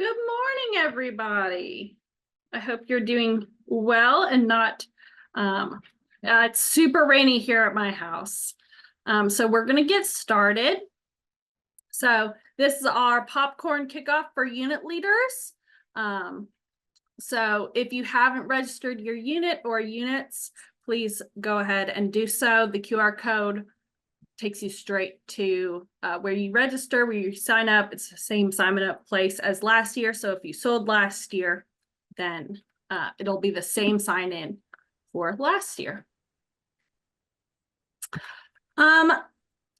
Good morning, everybody. I hope you're doing well and not, it's super rainy here at my house. So we're gonna get started. So this is our popcorn kickoff for unit leaders. So if you haven't registered your unit or units, please go ahead and do so. The QR code takes you straight to where you register, where you sign up. It's the same sign up place as last year. So if you sold last year, then it'll be the same sign in for last year.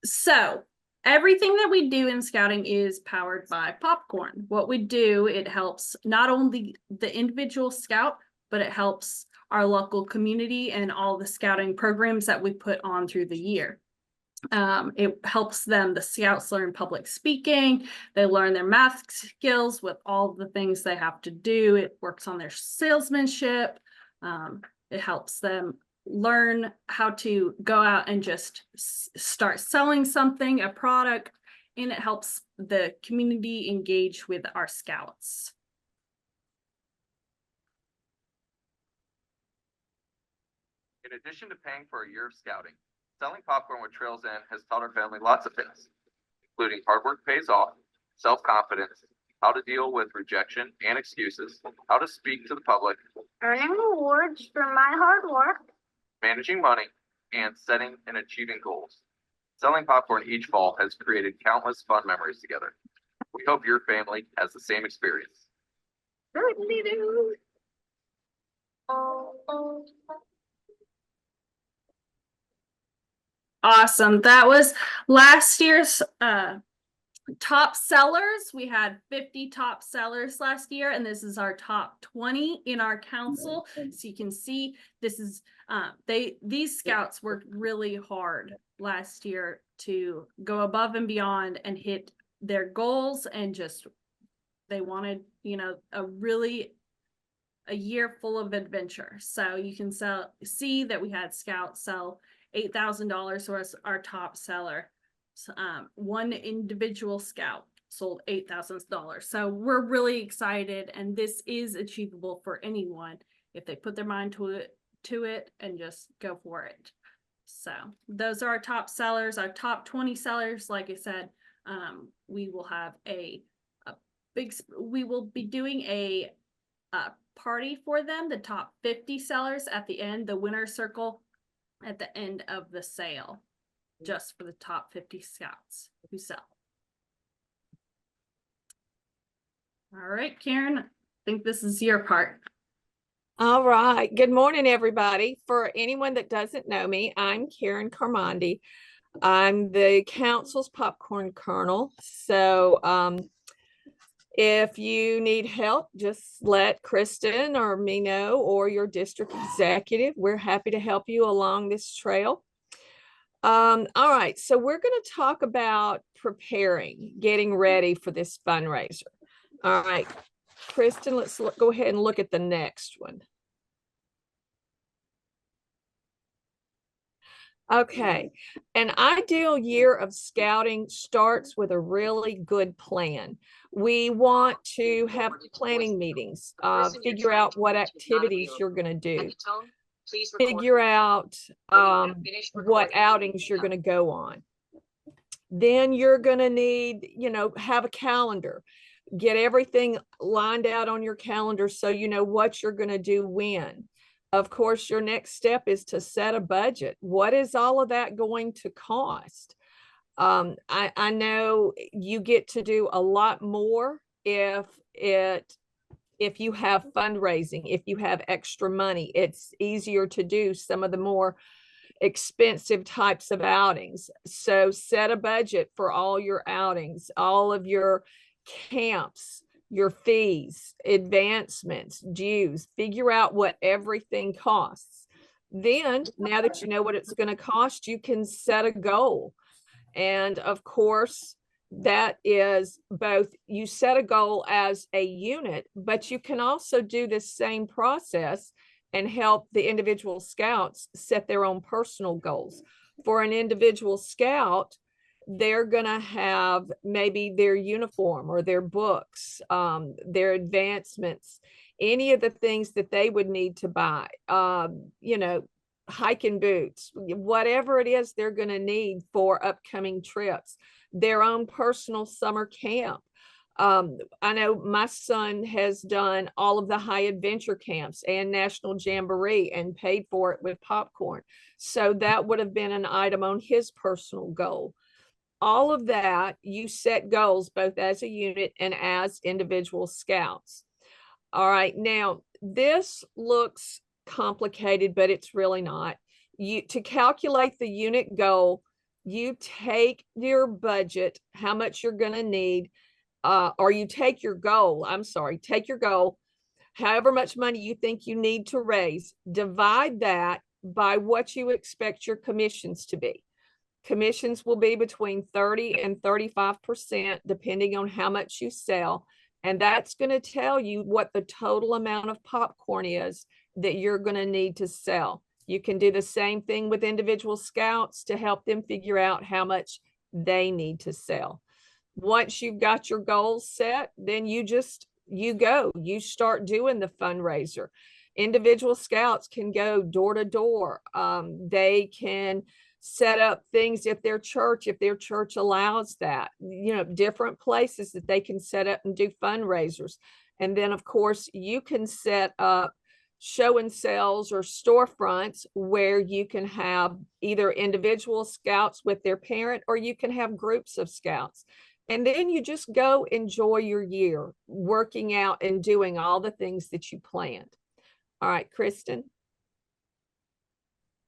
So everything that we do in scouting is powered by popcorn. What we do, it helps not only the individual scout, but it helps our local community and all the scouting programs that we put on through the year. It helps them, the scouts, learn public speaking. They learn their math skills with all the things they have to do. It works on their salesmanship. It helps them learn how to go out and just start selling something, a product, and it helps the community engage with our scouts. In addition to paying for a year of scouting, selling popcorn with Trails In has taught our family lots of things, including hard work pays off, self-confidence, how to deal with rejection and excuses, how to speak to the public, earning rewards for my hard work, managing money, and setting and achieving goals. Selling popcorn each fall has created countless fun memories together. We hope your family has the same experience. Awesome. That was last year's top sellers. We had 50 top sellers last year, and this is our top 20 in our council. So you can see this is these scouts worked really hard last year to go above and beyond and hit their goals, and just they wanted, you know, a year full of adventure. So you can see that we had scouts sell $8,000 was our top seller. One individual scout sold $8,000. So we're really excited, and this is achievable for anyone if they put their mind to it and just go for it. So those are our top sellers, our top 20 sellers. Like I said, we will have we will be doing a party for them, the top 50 sellers at the end, the winner circle at the end of the sale, just for the top 50 scouts who sell. All right, Karen, I think this is your part. All right. Good morning, everybody. For anyone that doesn't know me, I'm Karen Carmondi. I'm the council's popcorn kernel. So if you need help, just let Kristen or me know, or your district executive. We're happy to help you along this trail. All right, so we're going to talk about getting ready for this fundraiser. All right, Kristen, let's go ahead and look at the next one. Okay, an ideal year of scouting starts with a really good plan. We want to have planning meetings, figure out what activities you're going to do, figure out what outings you're going to go on. Then you're going to need, have a calendar, get everything lined out on your calendar so you know what you're going to do when. Of course, your next step is to set a budget. What is all of that going to cost? I know you get to do a lot more if you have fundraising, if you have extra money. It's easier to do some of the more expensive types of outings. So set a budget for all your outings, all of your camps, your fees, advancements, dues. Figure out what everything costs. Then, now that you know what it's going to cost, you can set a goal. And of course, that is both, you set a goal as a unit, but you can also do this same process and help the individual scouts set their own personal goals. For an individual scout, they're gonna have maybe their uniform or their books, their advancements, any of the things that they would need to buy, you know, hiking boots, whatever it is they're gonna need for upcoming trips, their own personal summer camp. I know my son has done all of the high adventure camps and National Jamboree and paid for it with popcorn. So that would have been an item on his personal goal. All of that, you set goals both as a unit and as individual scouts. All right, now this looks complicated, but it's really not. To calculate the unit goal, you take your budget, how much you're going to need, or you take your goal, take your goal, however much money you think you need to raise, divide that by what you expect your commissions to be. Commissions will be between 30 and 35%, depending on how much you sell. And that's going to tell you what the total amount of popcorn is that you're going to need to sell. You can do the same thing with individual scouts to help them figure out how much they need to sell. Once you've got your goals set, then you start doing the fundraiser. Individual scouts can go door to door. They can set up things if their church allows that, you know, different places that they can set up and do fundraisers. And then of course you can set up show and sells or storefronts where you can have either individual scouts with their parent, or you can have groups of scouts. And then you just go enjoy your year working out and doing all the things that you planned. All right, Kristen.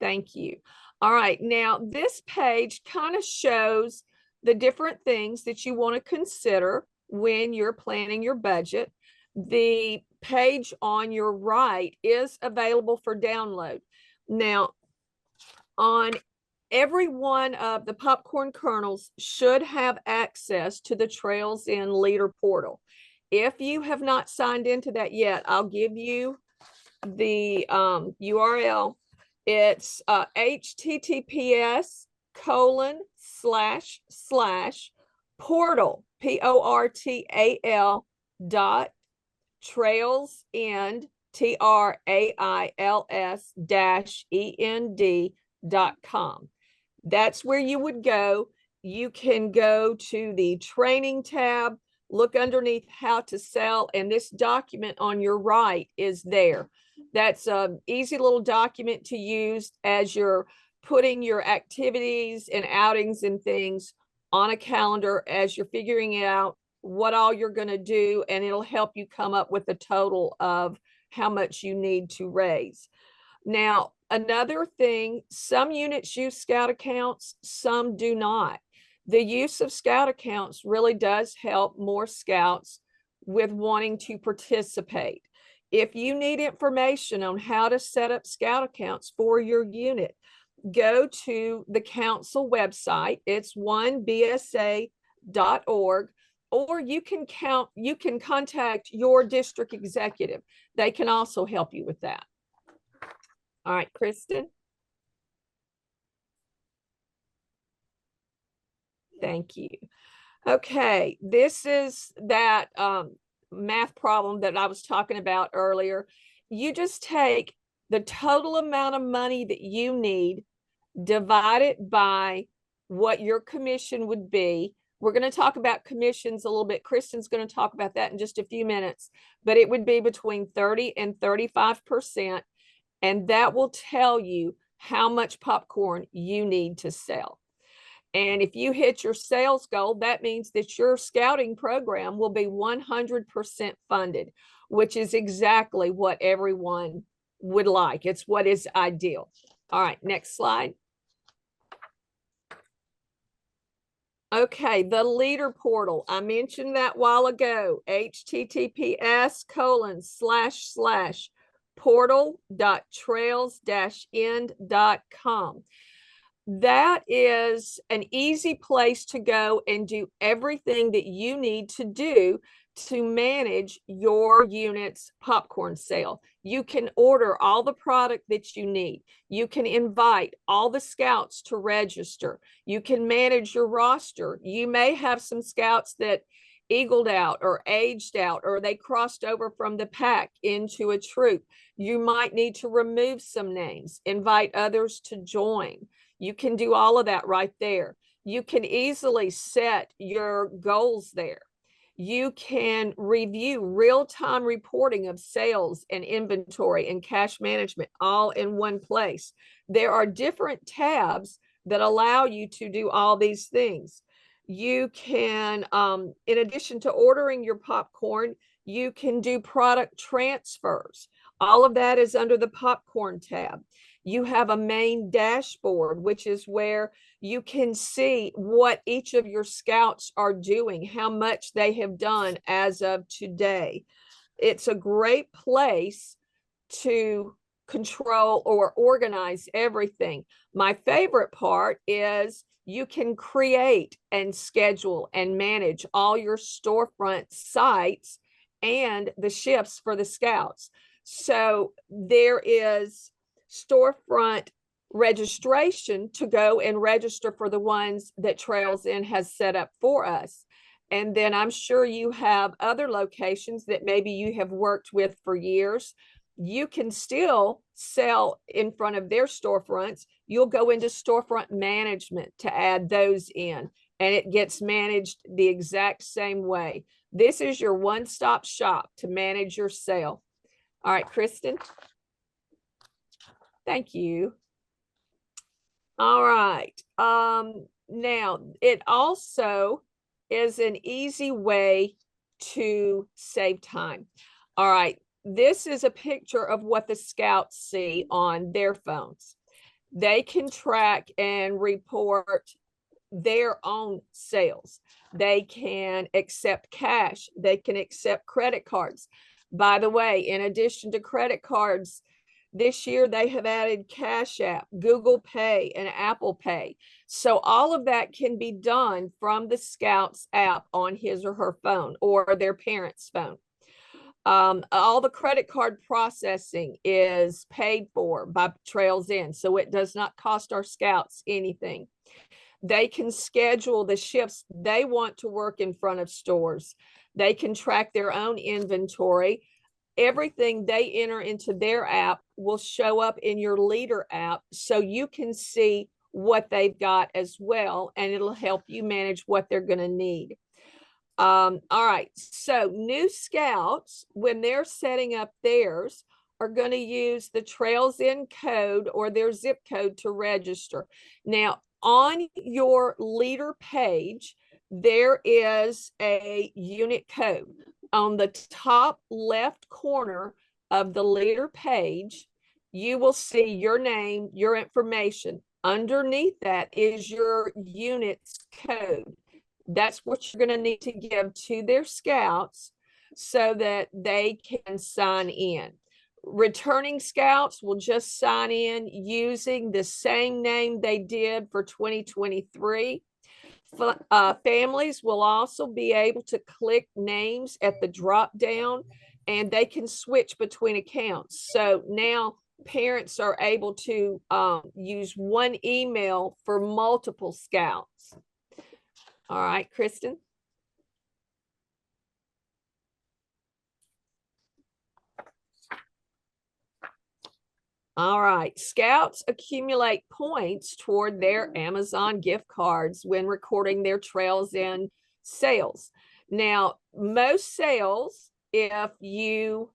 Thank you. All right, now this page kind of shows the different things that you want to consider when you're planning your budget. The page on your right is available for download. Now, on every one of the popcorn kernels should have access to the Trails In Leader portal. If you have not signed into that yet, I'll give you the URL. It's https://portal, PORTAL trailsend, TRAILS-END.com. That's where you would go. You can go to the training tab, look underneath how to sell, and this document on your right is there. That's an easy little document to use as you're putting your activities and outings and things on a calendar, as you're figuring out what all you're going to do, and it'll help you come up with a total of how much you need to raise. Now, another thing, some units use scout accounts, some do not. The use of scout accounts really does help more scouts with wanting to participate. If you need information on how to set up scout accounts for your unit, go to the council website. It's 1bsa.org, or you can contact your district executive. They can also help you with that. All right, Kristen. Thank you. Okay, this is that math problem that I was talking about earlier. You just take the total amount of money that you need, divide it by what your commission would be. We're going to talk about commissions a little bit. Kristen's going to talk about that in just a few minutes, but it would be between 30 and 35%. And that will tell you how much popcorn you need to sell. And if you hit your sales goal, that means that your scouting program will be 100% funded, which is exactly what everyone would like. It's what is ideal. All right, next slide. Okay, the leader portal. I mentioned that a while ago, https://portal.trails-end.com. That is an easy place to go and do everything that you need to do to manage your unit's popcorn sale. You can order all the product that you need. You can invite all the scouts to register. You can manage your roster. You may have some scouts that eagled out or aged out, or they crossed over from the pack into a troop. You might need to remove some names, invite others to join. You can do all of that right there. You can easily set your goals there. You can review real-time reporting of sales and inventory and cash management all in one place. There are different tabs that allow you to do all these things. You can, in addition to ordering your popcorn, you can do product transfers. All of that is under the popcorn tab. You have a main dashboard, which is where you can see what each of your scouts are doing, how much they have done as of today. It's a great place to control or organize everything. My favorite part is you can create and schedule and manage all your storefront sites and the shifts for the scouts. So there is storefront registration to go and register for the ones that Trails In has set up for us. And then I'm sure you have other locations that maybe you have worked with for years. You can still sell in front of their storefronts. You'll go into storefront management to add those in, and it gets managed the exact same way. This is your one-stop shop to manage your sale. All right, Kristen. Thank you. All right. Now it also is an easy way to save time. All right. This is a picture of what the scouts see on their phones. They can track and report their own sales. They can accept cash. They can accept credit cards. By the way, in addition to credit cards, this year they have added Cash App, Google Pay, and Apple Pay. So all of that can be done from the Scouts app on his or her phone or their parent's phone. All the credit card processing is paid for by Trails In, so it does not cost our scouts anything. They can schedule the shifts they want to work in front of stores. They can track their own inventory. Everything they enter into their app will show up in your leader app, so you can see what they've got as well, and it'll help you manage what they're going to need. All right, so new scouts, when they're setting up theirs, are going to use the Trails In code or their zip code to register. Now, on your leader page, there is a unit code. On the top left corner of the leader page, you will see your name, your information. Underneath that is your unit's code. That's what you're going to need to give to their scouts so that they can sign in. Returning scouts will just sign in using the same name they did for 2023. Families will also be able to click names at the drop down, and they can switch between accounts. So now parents are able to use one email for multiple scouts. All right, Kristen. All right, scouts accumulate points toward their Amazon gift cards when recording their Trails In sales. Now, most sales, if the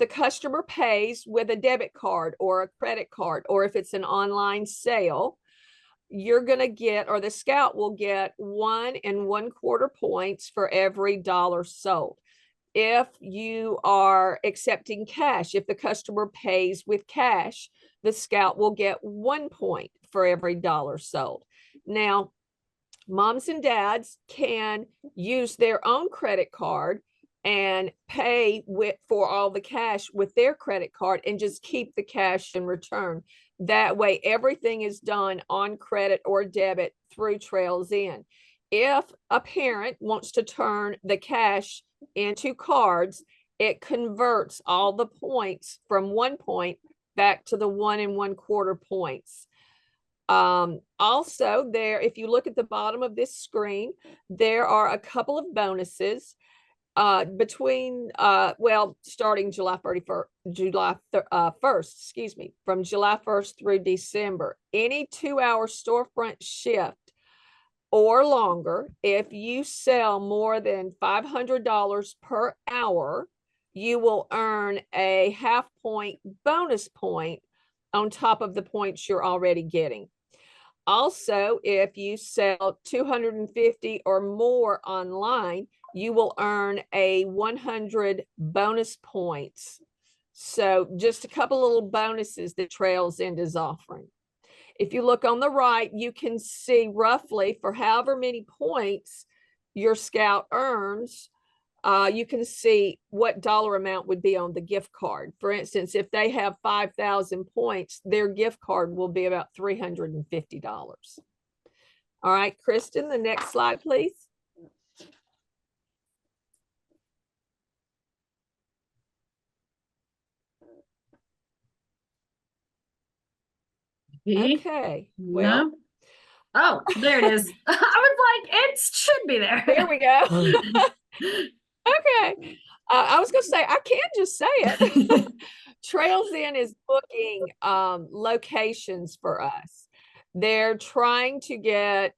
customer pays with a debit card or a credit card, or if it's an online sale, you're going to get, or the scout will get 1 1/4 points for every dollar sold. If you are accepting cash, if the customer pays with cash, the scout will get 1 point for every dollar sold. Now, moms and dads can use their own credit card and pay for all the cash with their credit card and just keep the cash in return. That way, everything is done on credit or debit through Trails In. If a parent wants to turn the cash into cards, it converts all the points from 1 point back to the 1 1/4 points. Also there, if you look at the bottom of this screen, there are a couple of bonuses between starting July 1st, excuse me, from July 1st through December. Any 2-hour storefront shift or longer, if you sell more than $500 per hour, you will earn a 0.5 point bonus point on top of the points you're already getting. Also, if you sell 250 or more online, you will earn a 100 bonus points. So just a couple little bonuses that Trails End is offering. If you look on the right, you can see roughly for however many points your scout earns, you can see what dollar amount would be on the gift card. For instance, if they have 5,000 points, their gift card will be about $350. All right, Kristen, the next slide, please. Okay, well, No. Oh, there it is. I was like, it should be there. there we go. Okay. I was going to say, I can't just say it. Trails End is booking locations for us. They're trying to get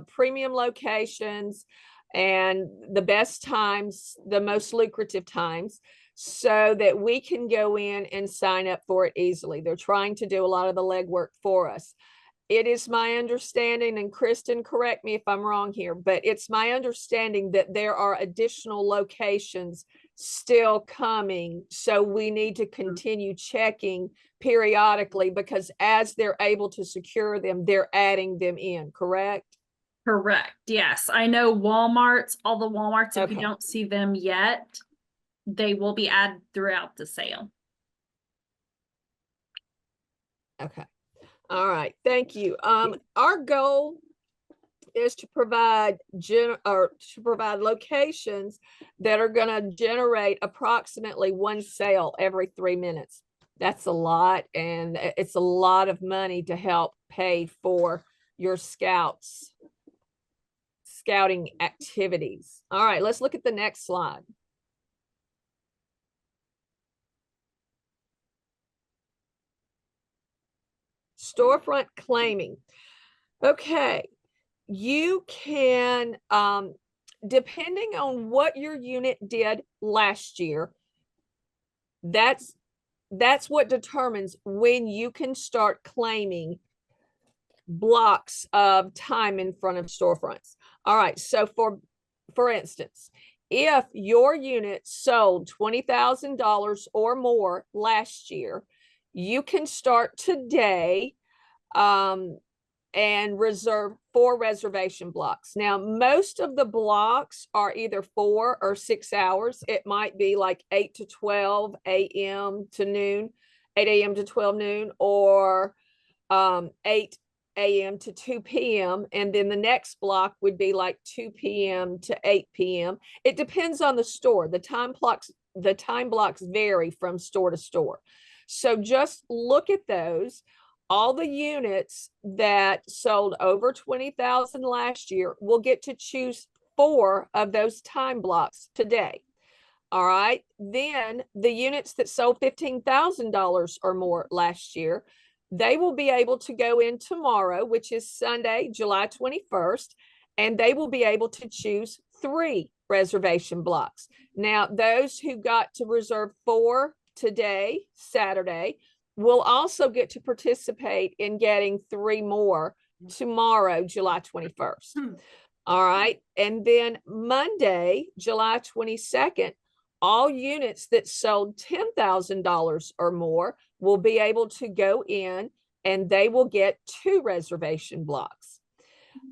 premium locations and the best times, the most lucrative times, so that we can go in and sign up for it easily. They're trying to do a lot of the legwork for us. It is my understanding, and Kristen, correct me if I'm wrong here, but it's my understanding that there are additional locations still coming. So we need to continue checking periodically, because as they're able to secure them, they're adding them in, correct? Correct. Yes. I know Walmart's, all the Walmarts, if you Okay. don't see them yet, they will be added throughout the sale. Okay. All right. Thank you. Our goal is to provide locations that are going to generate approximately 1 sale every 3 minutes. That's a lot, and it's a lot of money to help pay for your scouting activities. All right, let's look at the next slide. Storefront claiming. Okay, you can, depending on what your unit did last year, that's what determines when you can start claiming blocks of time in front of storefronts. All right, so for instance, if your unit sold $20,000 or more last year, you can start today and reserve 4 reservation blocks. Now, most of the blocks are either 4 or 6 hours. It might be like 8 to 12 a.m. to noon, 8 a.m. to 12 noon, or 8 a.m. to 2 p.m. And then the next block would be like 2 p.m. to 8 p.m. It depends on the store. The time blocks vary from store to store. So just look at those. All the units that sold over 20,000 last year will get to choose 4 of those time blocks today. All right. Then the units that sold $15,000 or more last year, they will be able to go in tomorrow, which is Sunday, July 21st, and they will be able to choose 3 reservation blocks. Now, those who got to reserve 4 today, Saturday, will also get to participate in getting 3 more tomorrow, July 21st. All right. And then Monday, July 22nd, all units that sold $10,000 or more will be able to go in, and they will get 2 reservation blocks.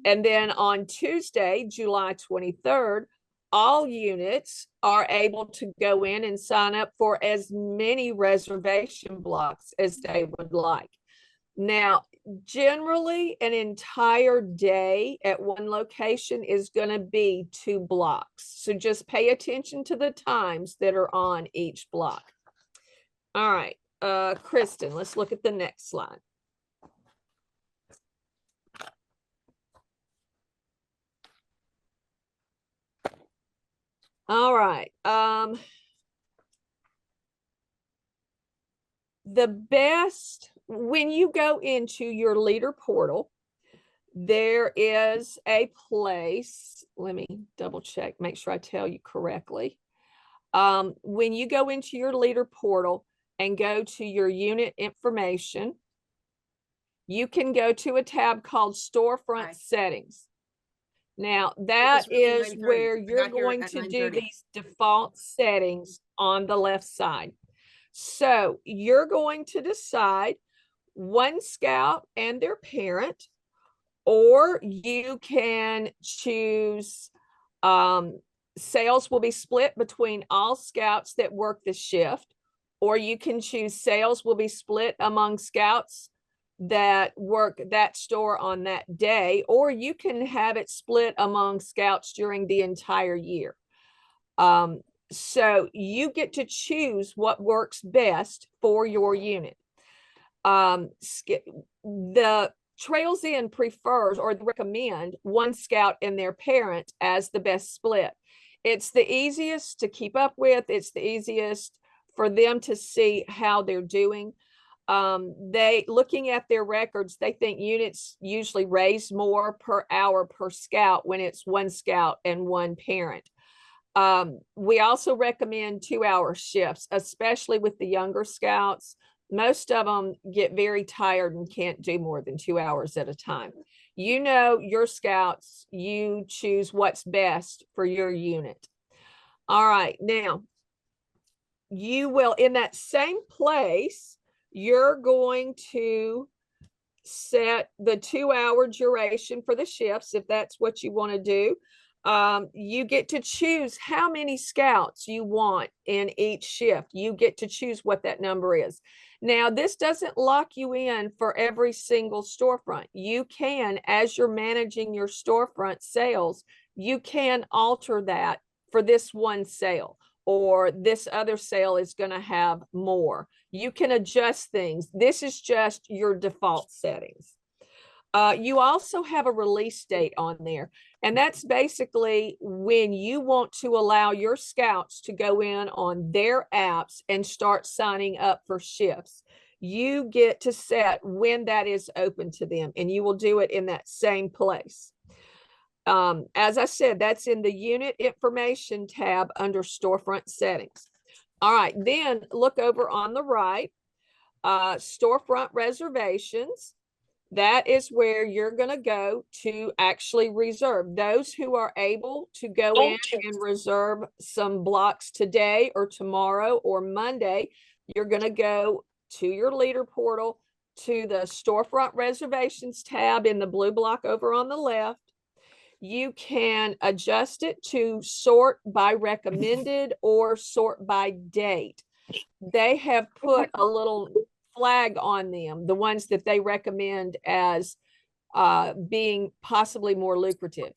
And then on Tuesday, July 23rd, all units are able to go in and sign up for as many reservation blocks as they would like. Now, Generally, an entire day at one location is going to be 2 blocks. So just pay attention to the times that are on each block. All right, Kristen, let's look at the next slide. All right. The best, when you go into your leader portal, there is a place, let me double check, make sure I tell you correctly. When you go into your leader portal and go to your unit information, you can go to a tab called storefront settings. Now that really is 9:30. where I you're got here going at to do 9:30. these default settings on the left side. So you're going to decide one scout and their parent, or you can choose sales will be split between all scouts that work the shift, or you can choose sales will be split among scouts that work that store on that day, or you can have it split among scouts during the entire year. So you get to choose what works best for your unit. The Trails In prefers or recommend one scout and their parent as the best split. It's the easiest to keep up with. It's the easiest for them to see how they're doing. Looking at their records, they think units usually raise more per hour per scout when it's one scout and one parent. We also recommend 2-hour shifts, especially with the younger scouts. Most of them get very tired and can't do more than 2 hours at a time. You know your scouts, you choose what's best for your unit. All right, now you will, in that same place, you're going to set the 2-hour duration for the shifts if that's what you want to do. You get to choose how many scouts you want in each shift. You get to choose what that number is. Now, this doesn't lock you in for every single storefront. You can, as you're managing your storefront sales, you can alter that for this one sale, or this other sale is going to have more. You can adjust things. This is just your default settings. You also have a release date on there, and that's basically when you want to allow your scouts to go in on their apps and start signing up for shifts. You get to set when that is open to them, and you will do it in that same place. As I said, that's in the unit information tab under storefront settings. All right, then look over on the right, storefront reservations. That is where you're going to go to actually reserve. Those who are able to go in and reserve some blocks today or tomorrow or Monday, you're going to go to your leader portal, to the storefront reservations tab in the blue block over on the left. You can adjust it to sort by recommended or sort by date. They have put a little flag on them, the ones that they recommend as being possibly more lucrative.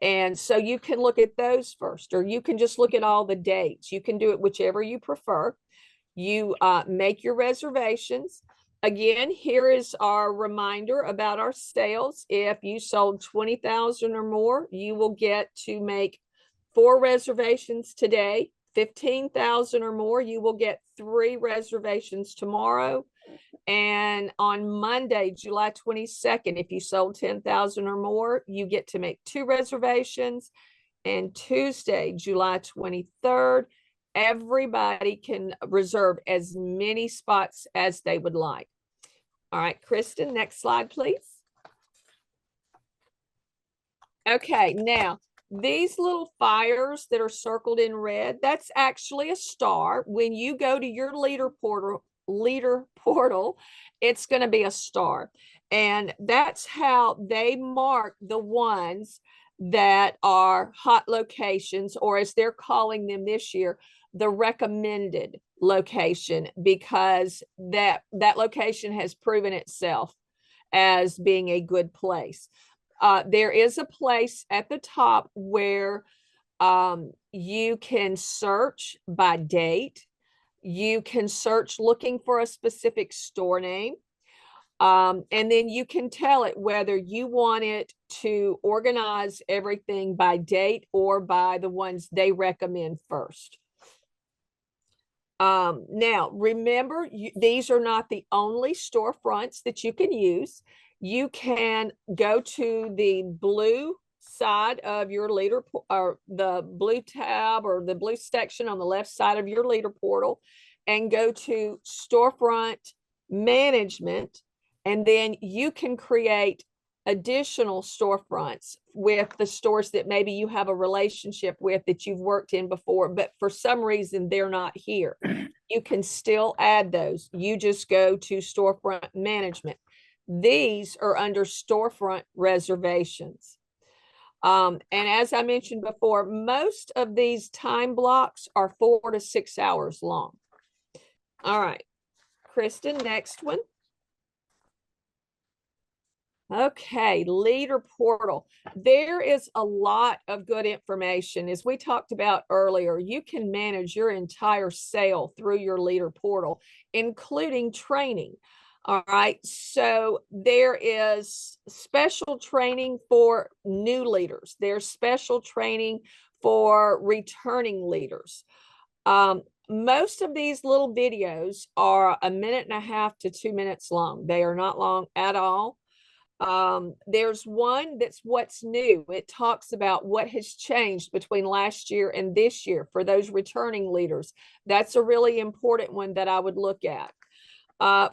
And so you can look at those first, or you can just look at all the dates. You can do it whichever you prefer. You make your reservations. Again, here is our reminder about our sales. If you sold 20,000 or more, you will get to make 4 reservations today. 15,000 or more, you will get 3 reservations tomorrow. And on Monday, July 22nd, if you sold 10,000 or more, you get to make 2 reservations. And Tuesday, July 23rd, everybody can reserve as many spots as they would like. All right, Kristen, next slide, please. Okay, now these little fires that are circled in red, that's actually a star. When you go to your leader portal, it's going to be a star. And that's how they mark the ones that are hot locations, or as they're calling them this year, the recommended location, because that location has proven itself as being a good place. There is a place at the top where you can search by date. You can search looking for a specific store name. And then you can tell it whether you want it to organize everything by date or by the ones they recommend first. Now, remember, these are not the only storefronts that you can use. You can go to the blue side of your leader, or the blue tab or the blue section on the left side of your leader portal, and go to storefront management. And then you can create additional storefronts with the stores that maybe you have a relationship with that you've worked in before, but for some reason they're not here. You can still add those. You just go to storefront management. These are under storefront reservations. And as I mentioned before, most of these time blocks are 4 to 6 hours long. All right, Kristen, next one. Okay, leader portal. There is a lot of good information. As we talked about earlier, you can manage your entire sale through your leader portal, including training. All right, so there is special training for new leaders. There's special training for returning leaders. Most of these little videos are 1.5 to 2 minutes long. They are not long at all. There's one that's what's new. It talks about what has changed between last year and this year for those returning leaders. That's a really important one that I would look at.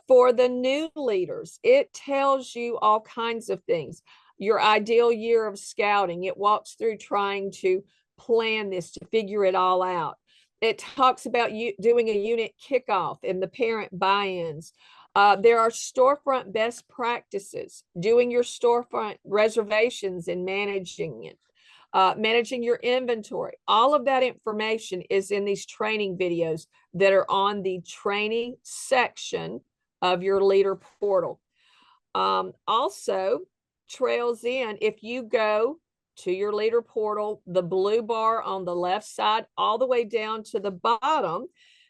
For the new leaders, it tells you all kinds of things. Your ideal year of scouting. It walks through trying to plan this, to figure it all out. It talks about you doing a unit kickoff and the parent buy-ins. There are storefront best practices, doing your storefront reservations and managing it, managing your inventory. All of that information is in these training videos that are on the training section of your leader portal. Also, trails in, if you go to your leader portal, the blue bar on the left side, all the way down to the bottom,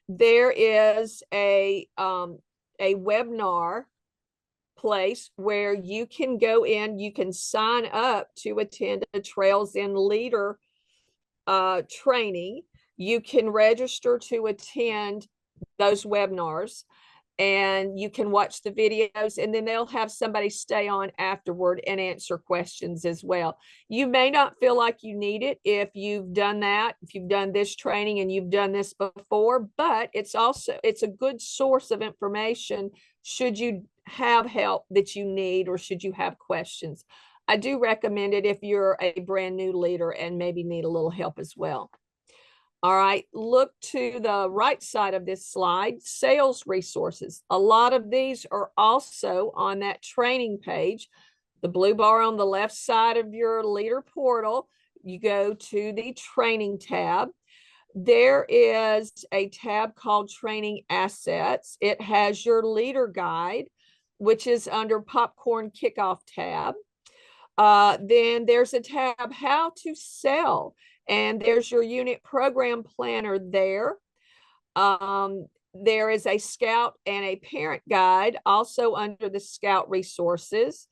there is a webinar place where you can go in, you can sign up to attend a Trails in Leader training. You can register to attend those webinars, and you can watch the videos, and then they'll have somebody stay on afterward and answer questions as well. You may not feel like you need it if you've done that, if you've done this training and you've done this before, but it's a good source of information should you have help that you need or should you have questions. I do recommend it if you're a brand new leader and maybe need a little help as well. All right, look to the right side of this slide, sales resources. A lot of these are also on that training page. The blue bar on the left side of your leader portal, you go to the training tab. There is a tab called training assets. It has your leader guide, which is under popcorn kickoff tab. Then there's a tab, how to sell. And there's your unit program planner there. There is a scout and a parent guide also under the scout resources.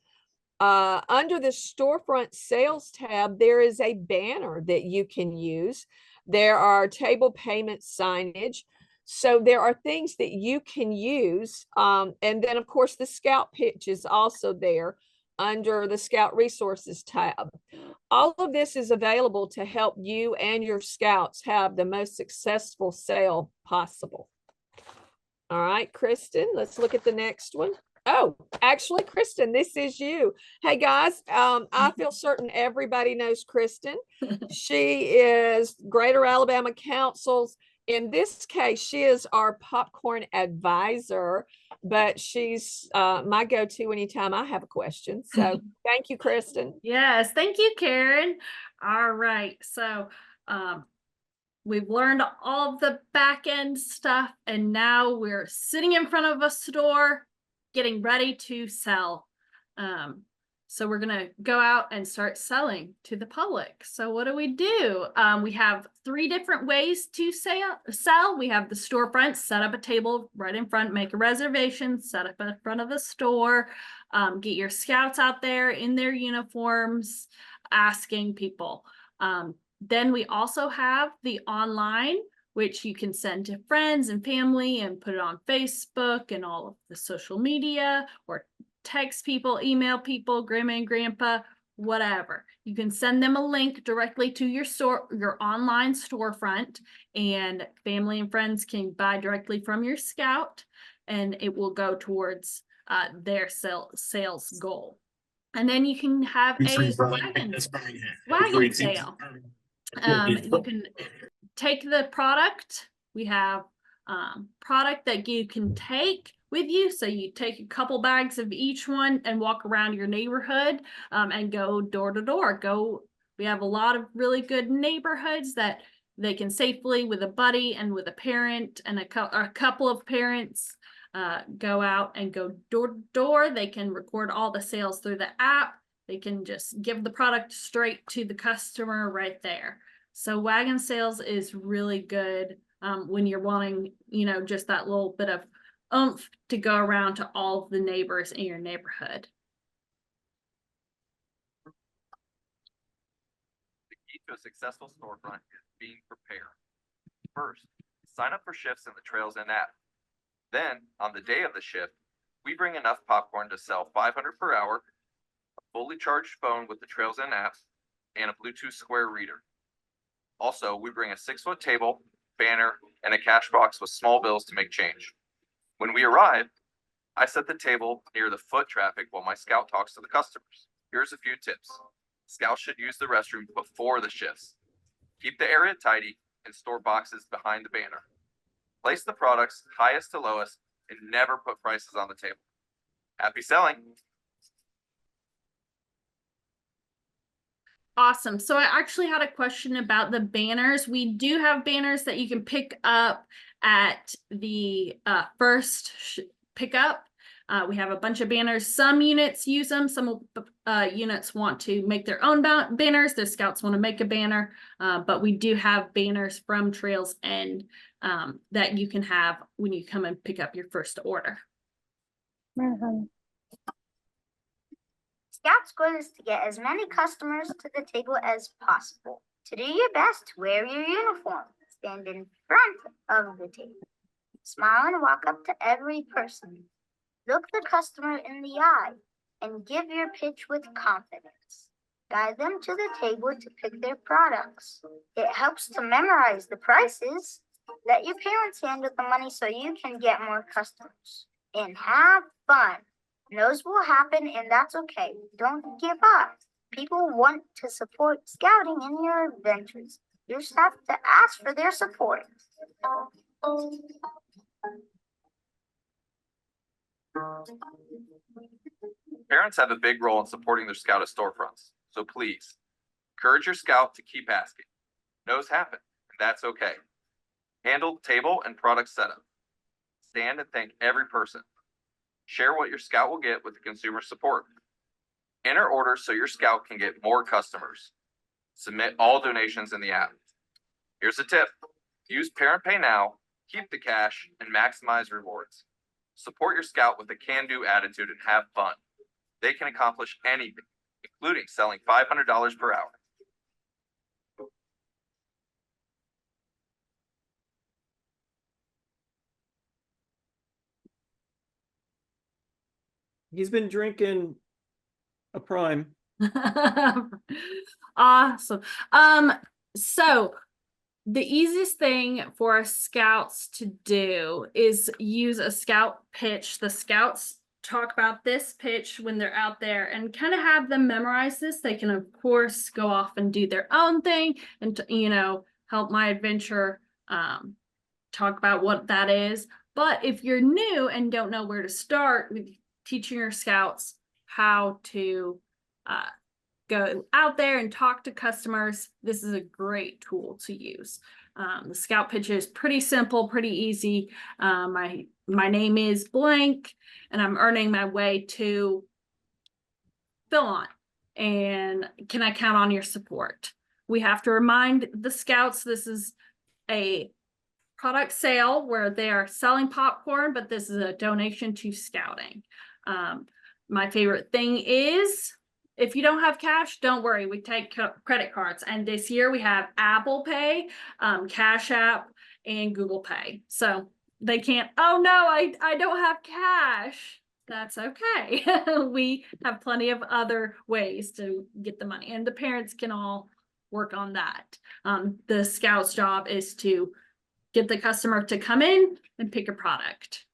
Under the storefront sales tab, there is a banner that you can use. There are table payment signage. So there are things that you can use. And then of course the scout pitch is also there under the scout resources tab. All of this is available to help you and your scouts have the most successful sale possible. All right, Kristen, let's look at the next one. Oh, actually, Kristen, this is you. Hey guys, I feel certain everybody knows Kristen. She is Greater Alabama Council's, in this case, she is our popcorn advisor, but she's my go-to anytime I have a question. So thank you, Kristen. Yes, thank you, Karen. All right, so we've learned all of the back end stuff, and now we're sitting in front of a store getting ready to sell. So we're gonna go out and start selling to the public. So what do? We have 3 different ways to sell. We have the storefront, set up a table right in front, make a reservation, set up in front of the store, get your scouts out there in their uniforms, asking people. Then we also have the online, which you can send to friends and family and put it on Facebook and all of the social media, or text people, email people, grandma and grandpa, whatever. You can send them a link directly to your store, your online storefront, and family and friends can buy directly from your scout, and it will go towards their sales goal. And then you can have a wagon sale. You can take the product. We have product that you can take with you. So you take a couple bags of each one and walk around your neighborhood and go door to door. We have a lot of really good neighborhoods that they can safely, with a buddy and with a parent and a couple of parents, go out and go door to door. They can record all the sales through the app. They can just give the product straight to the customer right there. So wagon sales is really good when you're wanting, just that little bit of oomph to go around to all of the neighbors in your neighborhood. The key to a successful storefront is being prepared. First, sign up for shifts in the Trails Inn app. Then, on the day of the shift, we bring enough popcorn to sell 500 per hour, a fully charged phone with the Trails Inn app, and a Bluetooth Square reader. Also, we bring a 6-foot table, banner, and a cash box with small bills to make change. When we arrive, I set the table near the foot traffic while my scout talks to the customers. Here's a few tips. Scouts should use the restroom before the shifts. Keep the area tidy and store boxes behind the banner. Place the products highest to lowest and never put prices on the table. Happy selling! Awesome. So I actually had a question about the banners. We do have banners that you can pick up at the first pickup. We have a bunch of banners. Some units use them. Some units want to make their own banners. The scouts want to make a banner. But we do have banners from Trails End that you can have when you come and pick up your first order. Scout's goal is to get as many customers to the table as possible. To do your best, wear your uniform. Stand in front of the table. Smile and walk up to every person. Look the customer in the eye and give your pitch with confidence. Guide them to the table to pick their products. It helps to memorize the prices. Let your parents handle the money so you can get more customers. And have fun. Those will happen, and that's okay. Don't give up. People want to support scouting in your adventures. You just have to ask for their support. Parents have a big role in supporting their scout at storefronts, so please encourage your scout to keep asking. No's happen, and that's okay. Handle table and product setup. Stand and thank every person. Share what your scout will get with the consumer support. Enter orders so your scout can get more customers. Submit all donations in the app. Here's a tip. Use Parent Pay Now, keep the cash, and maximize rewards. Support your scout with a can-do attitude and have fun. They can accomplish anything, including selling $500 per hour. He's been drinking a prime. Awesome. So the easiest thing for scouts to do is use a scout pitch. The scouts talk about this pitch when they're out there and kind of have them memorize this. They can, of course, go off and do their own thing and, help my adventure talk about what that is. But if you're new and don't know where to start with teaching your scouts how to go out there and talk to customers, this is a great tool to use. The scout pitch is pretty simple, pretty easy. My name is blank, and I'm earning my way to fill on? And can I count on your support? We have to remind the scouts this is a product sale where they are selling popcorn, but this is a donation to scouting. My favorite thing is if you don't have cash, don't worry, we take credit cards. And this year we have Apple Pay, Cash App, and Google Pay. So they can't, oh no, I don't have cash. That's okay. We have plenty of other ways to get the money, and the parents can all work on that. The scout's job is to get the customer to come in and pick a product.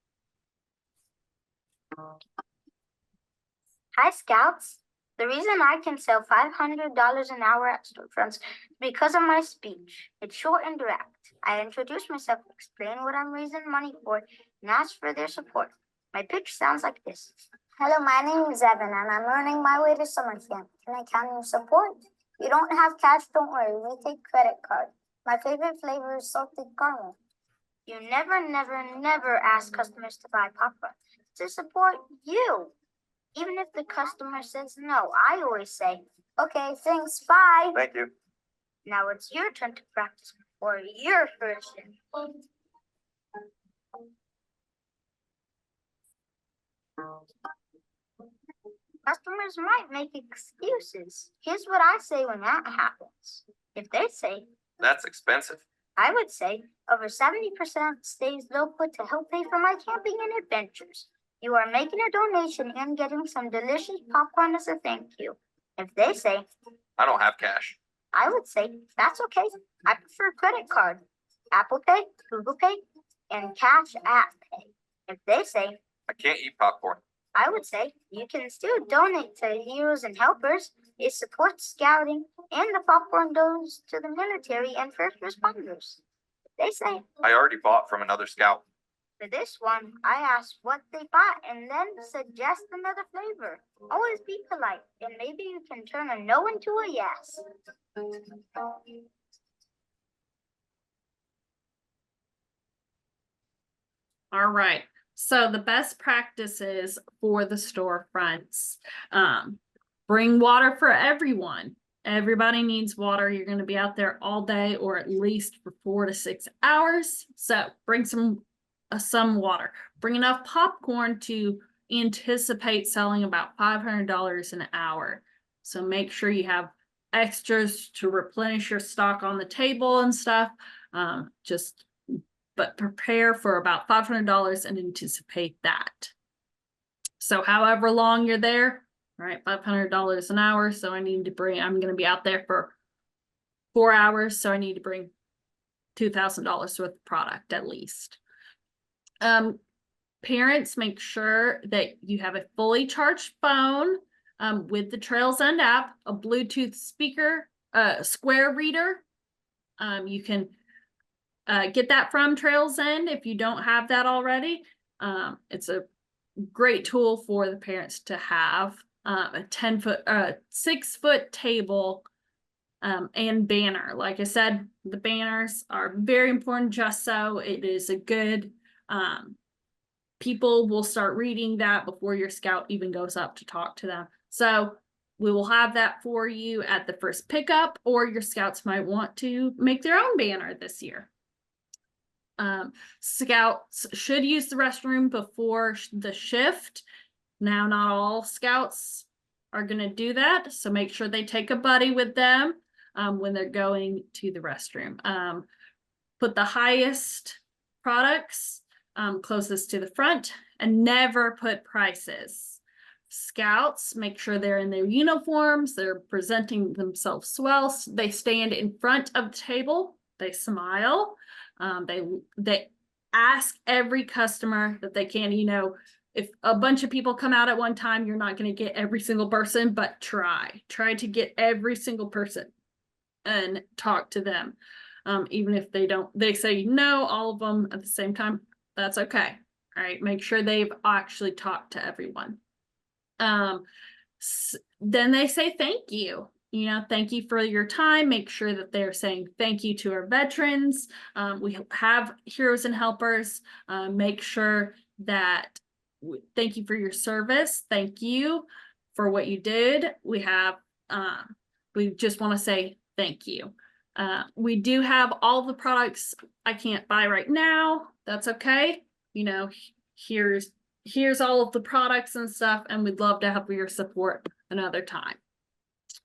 Hi, Scouts. The reason I can sell $500 an hour at storefronts is because of my speech. It's short and direct. I introduce myself, explain what I'm raising money for, and ask for their support. My pitch sounds like this. Hello, my name is Evan, and I'm earning my way to summer camp. Can I count on your support? If you don't have cash, don't worry. We take credit card. My favorite flavor is salted caramel. You never ask customers to buy popcorn. To support you. Even if the customer says no, I always say, okay, thanks, bye. Thank you. Now it's your turn to practice for your version. Customers might make excuses. Here's what I say when that happens. If they say, That's expensive. I would say over 70% stays they'll put to help pay for my camping and adventures. You are making a donation and getting some delicious popcorn as a thank you. If they say, I don't have cash. I would say, that's okay. I prefer credit card, Apple Pay, Google Pay, and Cash App Pay. If they say, I can't eat popcorn. I would say, you can still donate to Heroes and Helpers. It supports scouting, and the popcorn goes to the military and first responders. If they say, I already bought from another scout. for this one, I ask what they bought and then suggest another flavor. Always be polite, and maybe you can turn a no into a yes. All right. So the best practices for the storefronts, bring water for everyone. Everybody needs water. You're going to be out there all day or at least for 4 to 6 hours. So bring some water. Bring enough popcorn to anticipate selling about $500 an hour. So make sure you have extras to replenish your stock on the table and stuff. But prepare for about $500 and anticipate that. So however long you're there, right, $500 an hour. So I'm going to be out there for 4 hours. So I need to bring $2,000 worth of product at least. Parents, make sure that you have a fully charged phone with the Trails End app, a Bluetooth speaker, square reader. You can get that from Trails End if you don't have that already. It's a great tool for the parents to have. A 6-foot table and banner. Like I said, the banners are very important. Just so it is a good, people will start reading that before your scout even goes up to talk to them. So we will have that for you at the first pickup, or your scouts might want to make their own banner this year. Scouts should use the restroom before the shift. Now, not all scouts are going to do that, so make sure they take a buddy with them when they're going to the restroom. Put the highest products closest to the front, and never put prices. Scouts, make sure they're in their uniforms, they're presenting themselves well. They stand in front of the table, they smile. They ask every customer that they can. If a bunch of people come out at one time, you're not going to get every single person, but try to get every single person and talk to them. Even if they say no, all of them at the same time, that's okay. All right. Make sure they've actually talked to everyone. Then they say thank you. Thank you for your time. Make sure that they're saying thank you to our veterans. We have Heroes and Helpers. Make sure that thank you for your service. Thank you for what you did. We have, we just want to say thank you. We do have all the products I can't buy right now. That's okay. You know, here's all of the products and stuff, and we'd love to have your support another time.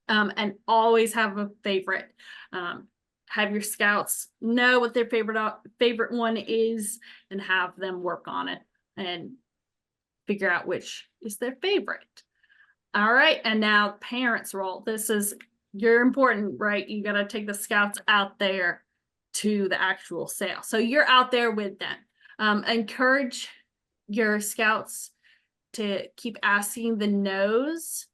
And always have a favorite. Have your scouts know what their favorite one is and have them work on it and figure out which is their favorite. All right, and now parents' role. You're important, right? You got to take the scouts out there to the actual sale. So you're out there with them. Encourage your scouts to keep asking the no's.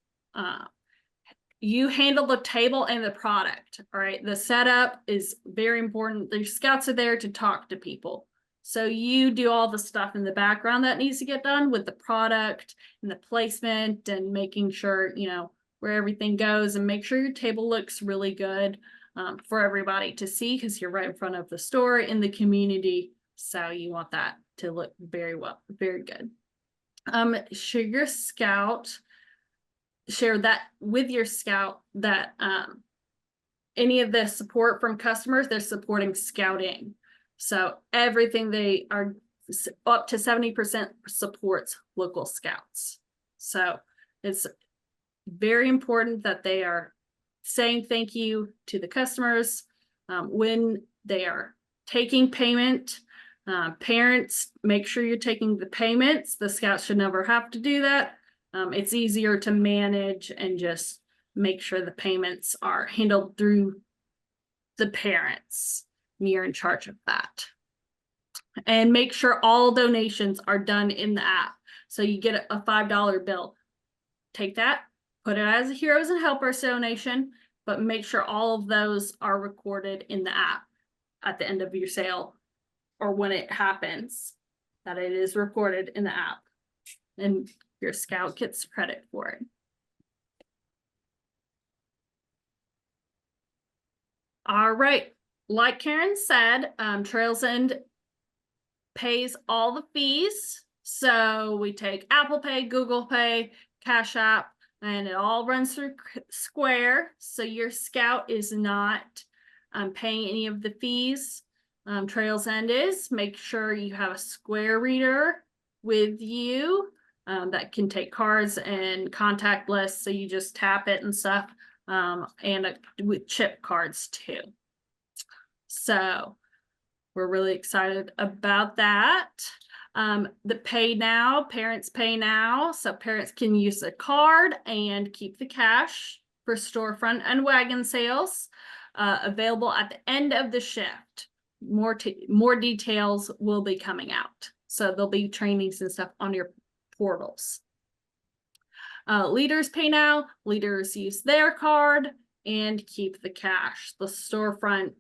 You handle the table and the product. All right, the setup is very important. The scouts are there to talk to people. So you do all the stuff in the background that needs to get done with the product and the placement and making sure, you know, where everything goes, and make sure your table looks really good for everybody to see, because you're right in front of the store in the community. So you want that to look very well, very good. Share that with your scout that any of the support from customers, they're supporting scouting. So everything they are up to 70% supports local scouts. So it's very important that they are saying thank you to the customers when they are taking payment. Parents, make sure you're taking the payments. The scouts should never have to do that. It's easier to manage and just make sure the payments are handled through the parents. You're in charge of that. And make sure all donations are done in the app. So you get a $5 bill. Take that, put it as a Heroes and Helpers donation, but make sure all of those are recorded in the app at the end of your sale or when it happens, that it is recorded in the app. And your scout gets credit for it. All right, like Karen said, Trails End pays all the fees. So we take Apple Pay, Google Pay, Cash App, and it all runs through Square. So your scout is not paying any of the fees. Trails End is. Make sure you have a Square reader with you that can take cards and contactless. So you just tap it and stuff, and with chip cards too. So we're really excited about that. The pay now, parents pay now. So parents can use a card and keep the cash for storefront and wagon sales, available at the end of the shift. More details will be coming out. So there'll be trainings and stuff on your portals. Leaders pay now. Leaders use their card and keep the cash. The storefront,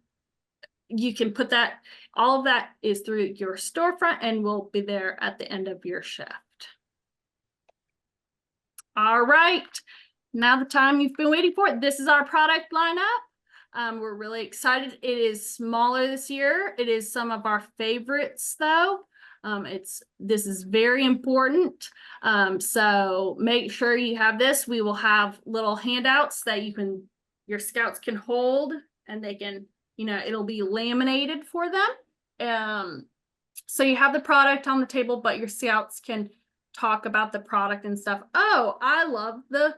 you can put that, all of that is through your storefront and will be there at the end of your shift. All right, now the time you've been waiting for. This is our product lineup. We're really excited. It is smaller this year. It is some of our favorites though. This is very important. So make sure you have this. We will have little handouts that your scouts can hold, and they can, you know, it'll be laminated for them. So you have the product on the table, but your scouts can talk about the product and stuff. Oh, I love the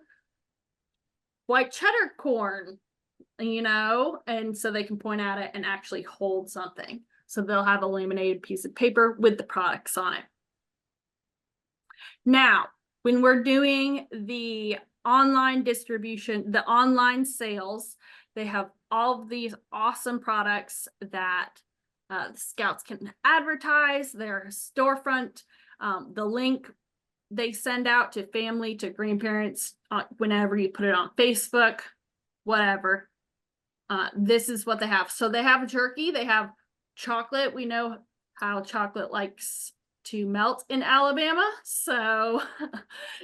white cheddar corn, you know, and so they can point at it and actually hold something. So they'll have a laminated piece of paper with the products on it. Now, when we're doing the online distribution, the online sales, they have all of these awesome products that the scouts can advertise, their storefront, the link they send out to family, to grandparents, whenever you put it on Facebook, whatever. This is what they have. So they have jerky, they have chocolate. We know how chocolate likes to melt in Alabama. So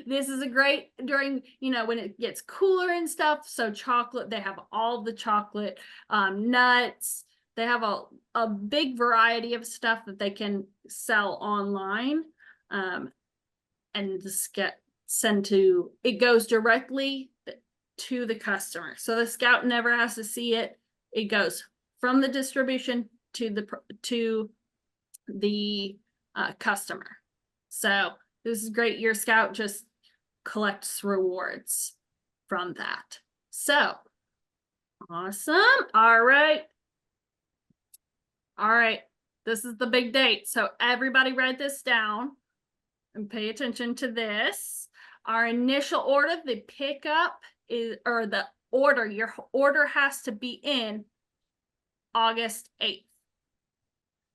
this is a great during, you know, when it gets cooler and stuff. So chocolate, they have all the chocolate, nuts. They have a big variety of stuff that they can sell online. And the it goes directly to the customer. So the scout never has to see it. It goes from the distribution to the customer. So this is great. Your scout just collects rewards from that. So awesome. All right. This is the big date. So everybody write this down and pay attention to this. Our initial order, the pickup is, or the order, your order has to be in August 8th.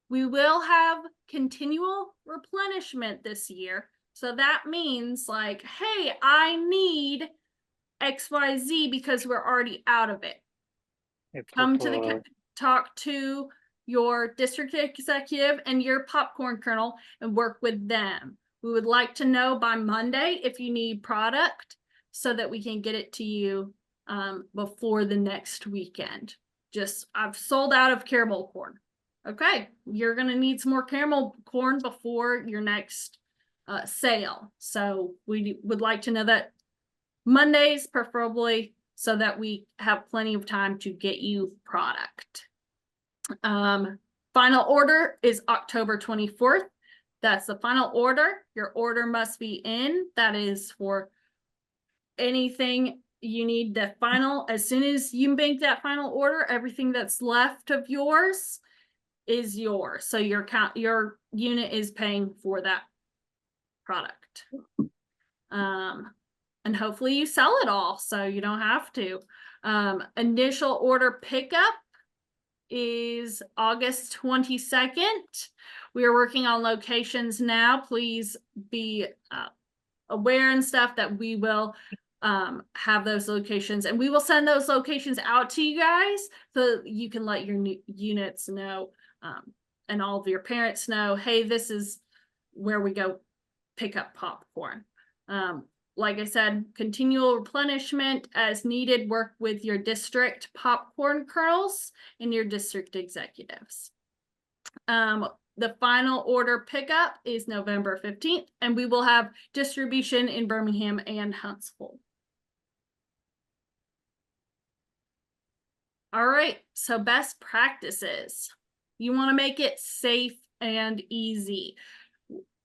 We will have continual replenishment this year. So that means like, hey, I need XYZ because we're already out of it. Come to the talk to your district executive and your popcorn kernel and work with them. We would like to know by Monday if you need product so that we can get it to you before the next weekend. I've sold out of caramel corn. Okay, you're gonna need some more caramel corn before your next sale. So we would like to know that Mondays preferably, so that we have plenty of time to get you product. Final order is October 24th. That's the final order. Your order must be in. That is for anything you need the final. As soon as you make that final order, everything that's left of yours is yours. So your unit is paying for that product. And hopefully you sell it all so you don't have to. Initial order pickup is August 22nd. We are working on locations now. Please be aware and stuff that we will have those locations, and we will send those locations out to you guys so you can let your new units know and all of your parents know, hey, this is where we go pick up popcorn. Like I said, continual replenishment as needed. Work with your district popcorn kernels and your district executives. The final order pickup is November 15th, and we will have distribution in Birmingham and Huntsville. All right, so best practices. You want to make it safe and easy.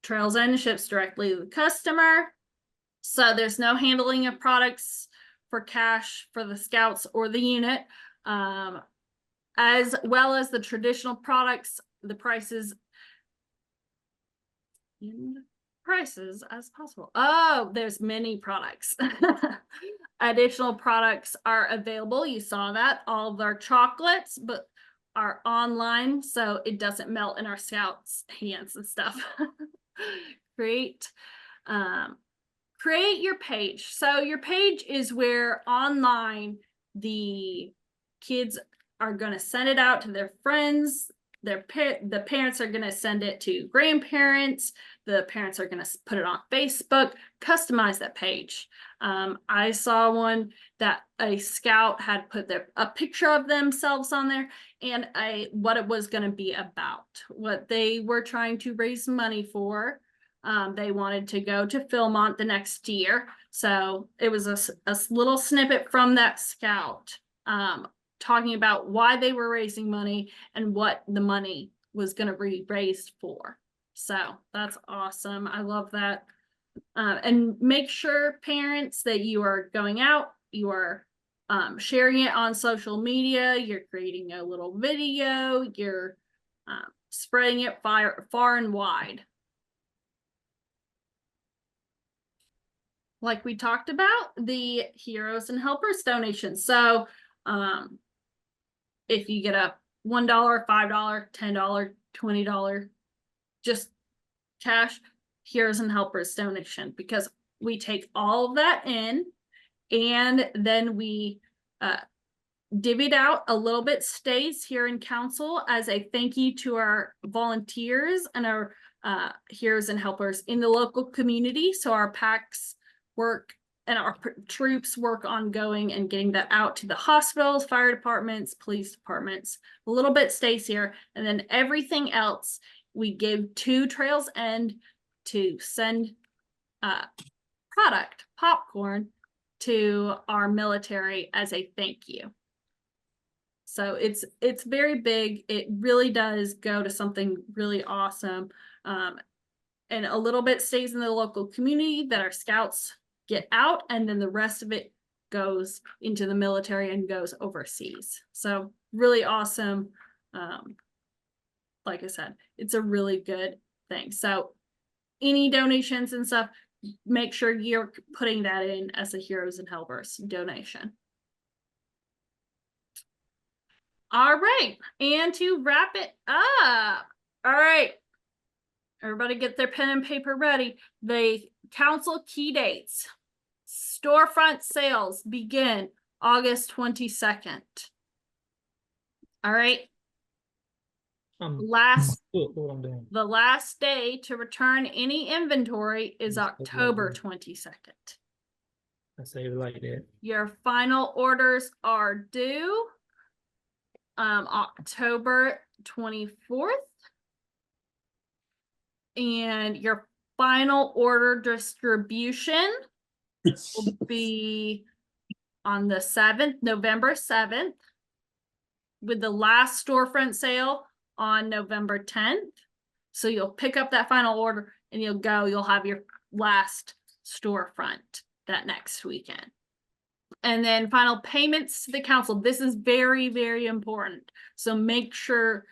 Trails End ships directly to the customer. So there's no handling of products for cash for the scouts or the unit, as well as the traditional products, the prices as possible. Oh, there's many products. Additional products are available. You saw that. All of our chocolates, but are online, so it doesn't melt in our scouts' hands and stuff. Great. Create your page. So your page is where online the kids are going to send it out to their friends. The parents are going to send it to grandparents. The parents are going to put it on Facebook, customize that page. I saw one that a scout had put a picture of themselves on there and what it was going to be about, what they were trying to raise money for. They wanted to go to Philmont the next year. So it was a little snippet from that scout talking about why they were raising money and what the money was going to be raised for. So that's awesome. I love that. And make sure, parents, that you are going out, you are sharing it on social media, you're creating a little video, you're spreading it far and wide. Like we talked about, the Heroes and Helpers donation. So if you get a $1, $5, $10, $20, just cash, Heroes and Helpers donation, because we take all of that in and then we divvied out a little bit stays here in council as a thank you to our volunteers and our Heroes and Helpers in the local community. So our PACs work and our troops work ongoing and getting that out to the hospitals, fire departments, police departments. A little bit stays here, and then everything else we give to Trails End to send product, popcorn, to our military as a thank you. So it's very big. It really does go to something really awesome. And a little bit stays in the local community that our scouts get out, and then the rest of it goes into the military and goes overseas. So really awesome. Like I said, it's a really good thing. So any donations and stuff, make sure you're putting that in as a Heroes and Helpers donation. All right, and to wrap it up, all right, everybody get their pen and paper ready. The council key dates. Storefront sales begin August 22nd. All right. The last day to return any inventory is October 22nd. I say it like that. Your final orders are due October 24th. And your final order distribution will be on the 7th, November 7th, with the last storefront sale on November 10th. So you'll pick up that final order and you'll have your last storefront that next weekend. And then final payments to the council. This is very, very important. So make sure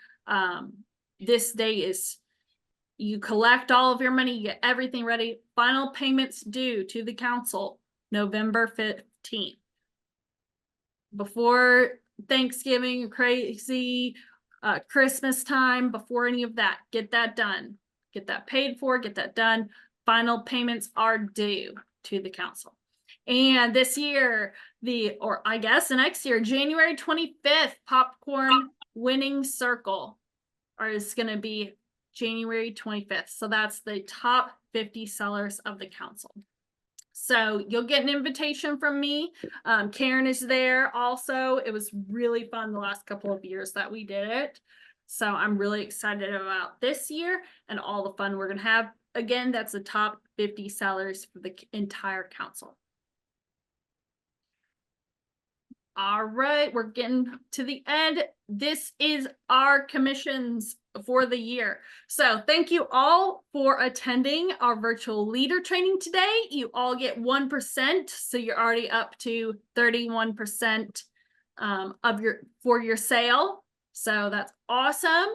this day is, you collect all of your money, you get everything ready. Final payments due to the council November 15th. Before Thanksgiving, crazy Christmas time, before any of that, get that done. Get that paid for, get that done. Final payments are due to the council. And this year, or I guess the next year, January 25th, popcorn winning circle is going to be January 25th. So that's the top 50 sellers of the council. So you'll get an invitation from me. Karen is there also. It was really fun the last couple of years that we did it. So I'm really excited about this year and all the fun we're going to have. Again, that's the top 50 sellers for the entire council. All right, we're getting to the end. This is our commissions for the year. So thank you all for attending our virtual leader training today. You all get 1%, so you're already up to 31% for your sale. So that's awesome.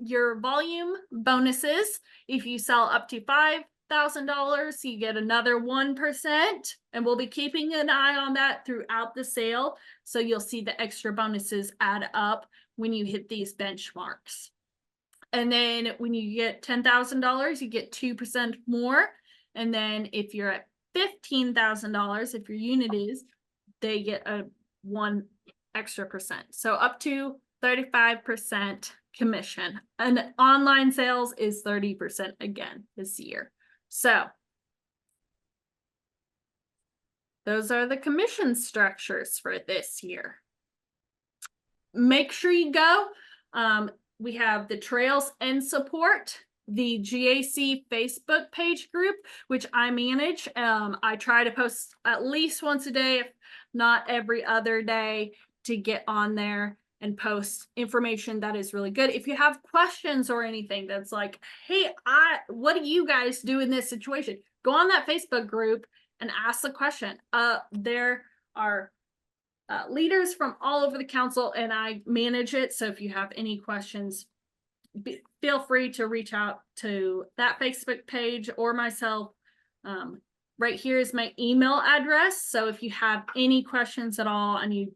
Your volume bonuses, if you sell up to $5,000, you get another 1%, and we'll be keeping an eye on that throughout the sale. So you'll see the extra bonuses add up when you hit these benchmarks. And then when you get $10,000, you get 2% more. And then if you're at $15,000, if your unit is, they get a 1 extra percent. So up to 35% commission. And online sales is 30% again this year. So those are the commission structures for this year. Make sure you go. We have the Trails and Support, the GAC Facebook page group, which I manage. I try to post at least once a day, if not every other day, to get on there and post information that is really good. If you have questions or anything that's like, hey, what do you guys do in this situation? Go on that Facebook group and ask the question. There are leaders from all over the council, and I manage it. So if you have any questions, feel free to reach out to that Facebook page or myself. Right here is my email address. So if you have any questions at all and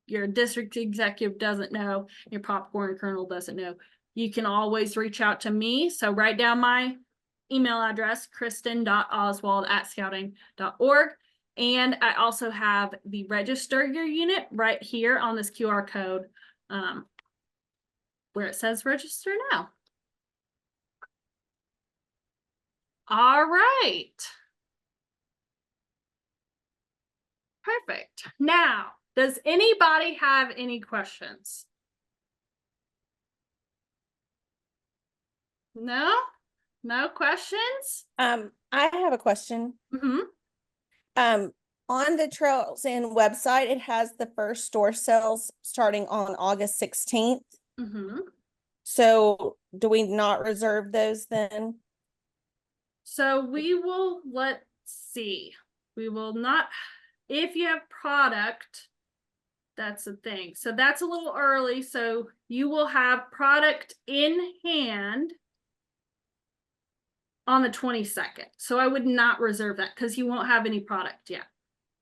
your district executive doesn't know, your popcorn kernel doesn't know, you can always reach out to me. So write down my email address, kristen.oswald@scouting.org. And I also have the register your unit right here on this QR code where it says register now. All right. Perfect. Now, does anybody have any questions? No? No questions? I have a question. Mm-hmm. On the Trails End website, it has the first store sales starting on August 16th. Mm-hmm. So do we not reserve those then? So let's see. We will not, if you have product, that's the thing. So that's a little early. So you will have product in hand on the 22nd. So I would not reserve that because you won't have any product yet.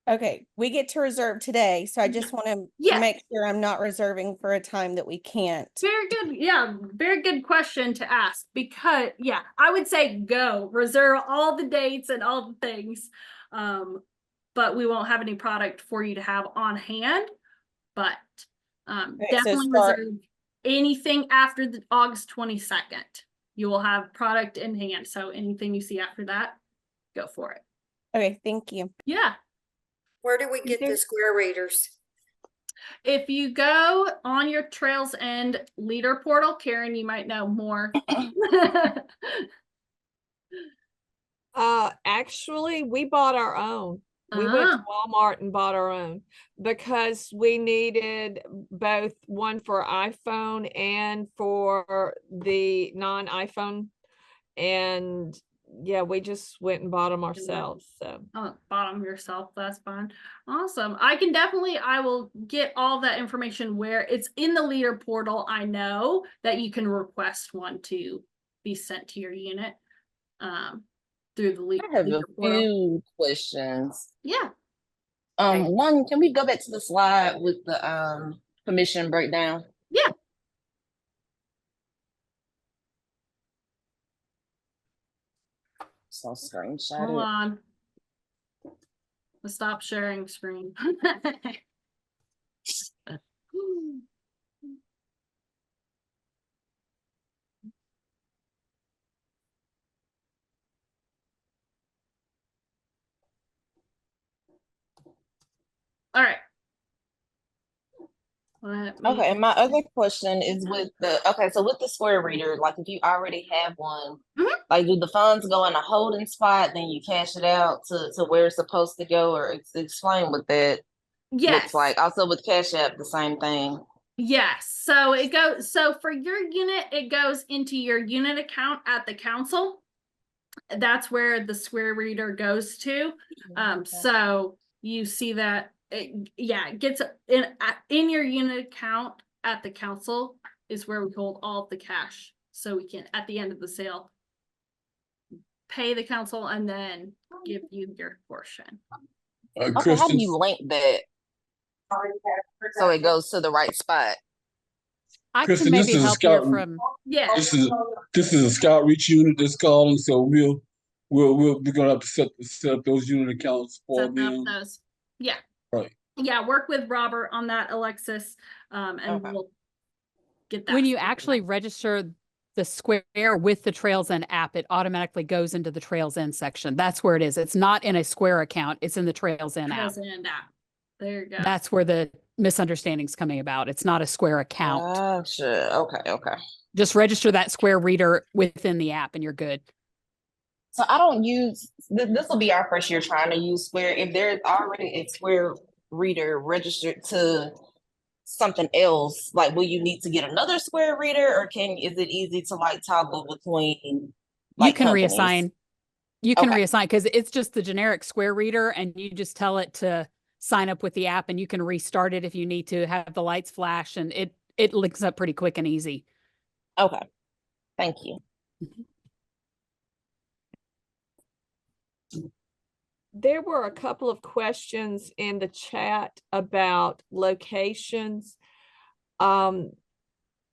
Okay, we get to reserve today, so I just want to Yeah. make sure I'm not reserving for a time that we can't. Very good. Yeah, very good question to ask because I would say go reserve all the dates and all the things. But we won't have any product for you to have on hand. But Okay, so definitely start- reserve anything after the August 22nd. You will have product in hand. So anything you see after that, go for it. Okay, thank you. Yeah. Where do we get the square readers? If you go on your Trails End leader portal, Karen, you might know more. Actually, we bought our own. We went to Walmart and bought our own because we needed both one for iPhone and for the non-iPhone. And yeah, we just went and bought them ourselves. So Bottom yourself, that's fine. Awesome. I will get all that information where it's in the leader portal. I know that you can request one to be sent to your unit through the I have a leader portal. few questions. Yeah. One, can we go back to the slide with the commission breakdown? Yeah. So screenshot Hold it. on. Let's stop sharing screen. All right. Okay, and my other question is with the square reader, like if you already have one, like do the funds go in a holding spot, then you cash it out to where it's supposed to go, or explain what that looks like. Also with Cash App, the same thing. Yes. So for your unit, it goes into your unit account at the council. That's where the square reader goes to. So you see that it gets in your unit account at the council is where we hold all of the cash. So we can, at the end of the sale, pay the council and then give you your portion. Okay, how do you link that so it goes to the right spot? I can maybe help you from. Yeah. This is a scout reach unit that's calling, so we're gonna have to set up those unit accounts for them. Yeah. Right. Yeah, work with Robert on that, Alexis, and we'll get that. When you actually register the square with the Trails End app, it automatically goes into the Trails End section. That's where it is. It's not in a Square account. It's in the Trails End app. There you go. That's where the misunderstanding's coming about. It's not a Square account. Gotcha. Okay. Just register that Square reader within the app and you're good. So I don't use this will be our first year trying to use Square. If there's already a Square reader registered to something else, like will you need to get another Square reader, or is it easy to like toggle between you can reassign because it's just the generic Square reader and you just tell it to sign up with the app and you can restart it if you need to have the lights flash, and it links up pretty quick and easy. Okay, thank you. There were a couple of questions in the chat about locations. I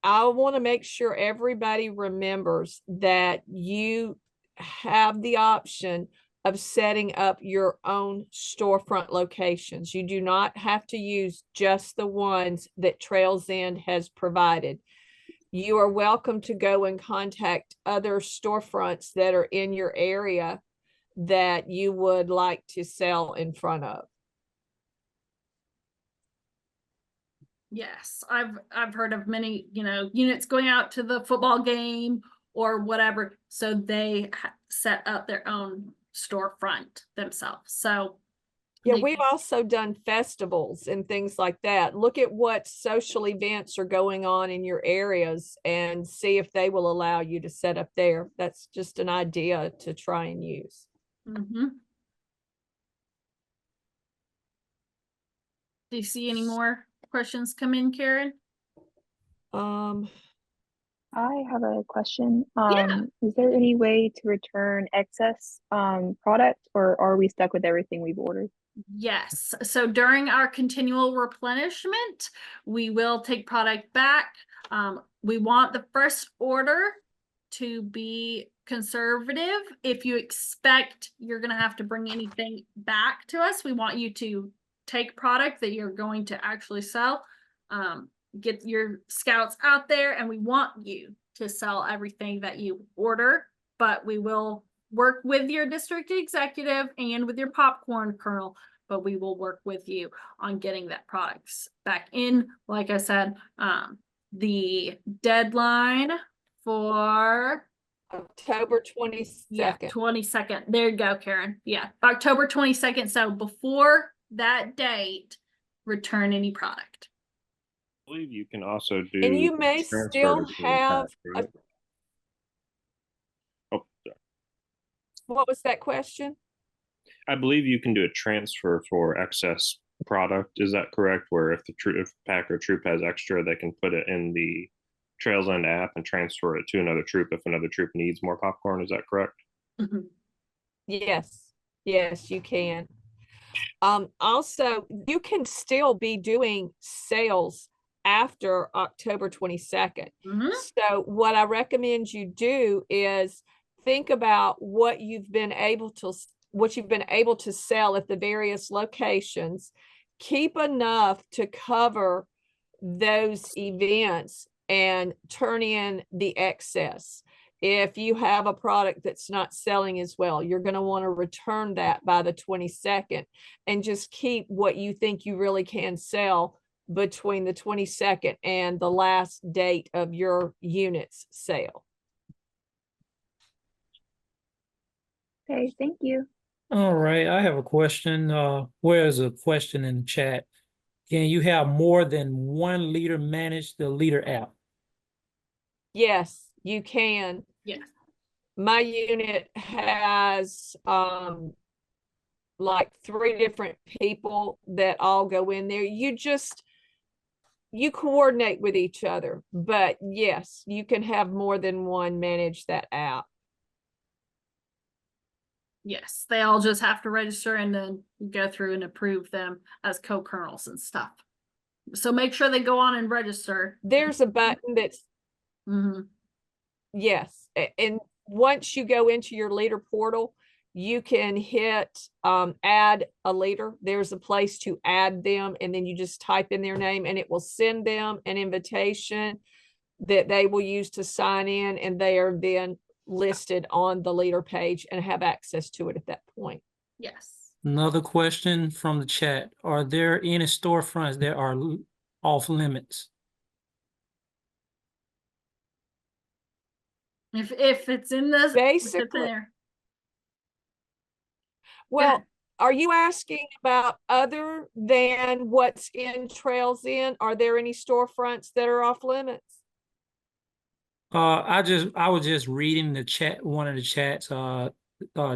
want to make sure everybody remembers that you have the option of setting up your own storefront locations. You do not have to use just the ones that Trails End has provided. You are welcome to go and contact other storefronts that are in your area that you would like to sell in front of. Yes, I've heard of many, units going out to the football game or whatever. So they set up their own storefront themselves. So Yeah, they- we've also done festivals and things like that. Look at what social events are going on in your areas and see if they will allow you to set up there. That's just an idea to try and use. Mhm. Do you see any more questions come in, Karen? I have a question. Yeah. Is there any way to return excess product, or are we stuck with everything we've ordered? Yes. So during our continual replenishment, we will take product back. We want the first order to be conservative. If you expect you're going to have to bring anything back to us, we want you to take product that you're going to actually sell. Get your scouts out there, and we want you to sell everything that you order, but we will work with your district executive and with your popcorn kernel, but we will work with you on getting that products back in. Like I said, the deadline for October 22nd. 22nd. There you go, Karen. Yeah, October 22nd. So before that date, return any product. I believe you can also do. And you may transfer still to the have, pack, right? Oh, sorry. what was that question? I believe you can do a transfer for excess product. Is that correct? Where if if pack or troop has extra, they can put it in the Trails End app and transfer it to another troop if another troop needs more popcorn. Is that correct? Mhm. Yes, yes, you can. Also, you can still be doing sales after October 22nd. Mhm. So what I recommend you do is think about what you've been able to sell at the various locations. Keep enough to cover those events and turn in the excess. If you have a product that's not selling as well, you're going to want to return that by the 22nd and just keep what you think you really can sell between the 22nd and the last date of your unit's sale. Okay, thank you. All right, I have a question. Where's a question in the chat? Can you have more than one leader manage the leader app? Yes, you can. Yes. My unit has like 3 different people that all go in there. You coordinate with each other, but yes, you can have more than one manage that app. Yes, they all just have to register and then go through and approve them as co-kernels and stuff. So make sure they go on and register. There's a button that's yes, and once you go into your leader portal, you can hit add a leader. There's a place to add them, and then you just type in their name and it will send them an invitation that they will use to sign in, and they are then listed on the leader page and have access to it at that point. Yes. Another question from the chat. Are there any storefronts that are off limits? If it's in this Basically, there. well, are you asking about other than what's in Trails End? Are there any storefronts that are off limits? I was just reading the chat, one of the chats.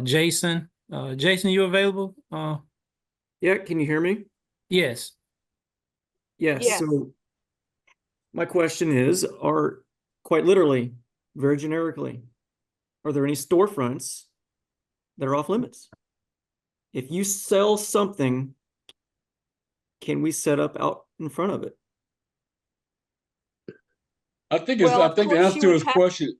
Jason, Jason, you available? Yeah, can you hear me? Yes. Yes. Yes. So my question is, quite literally, very generically, are there any storefronts that are off limits? If you sell something, can we set up out in front of it? I think Well, I of think the course answer you to would his have- question,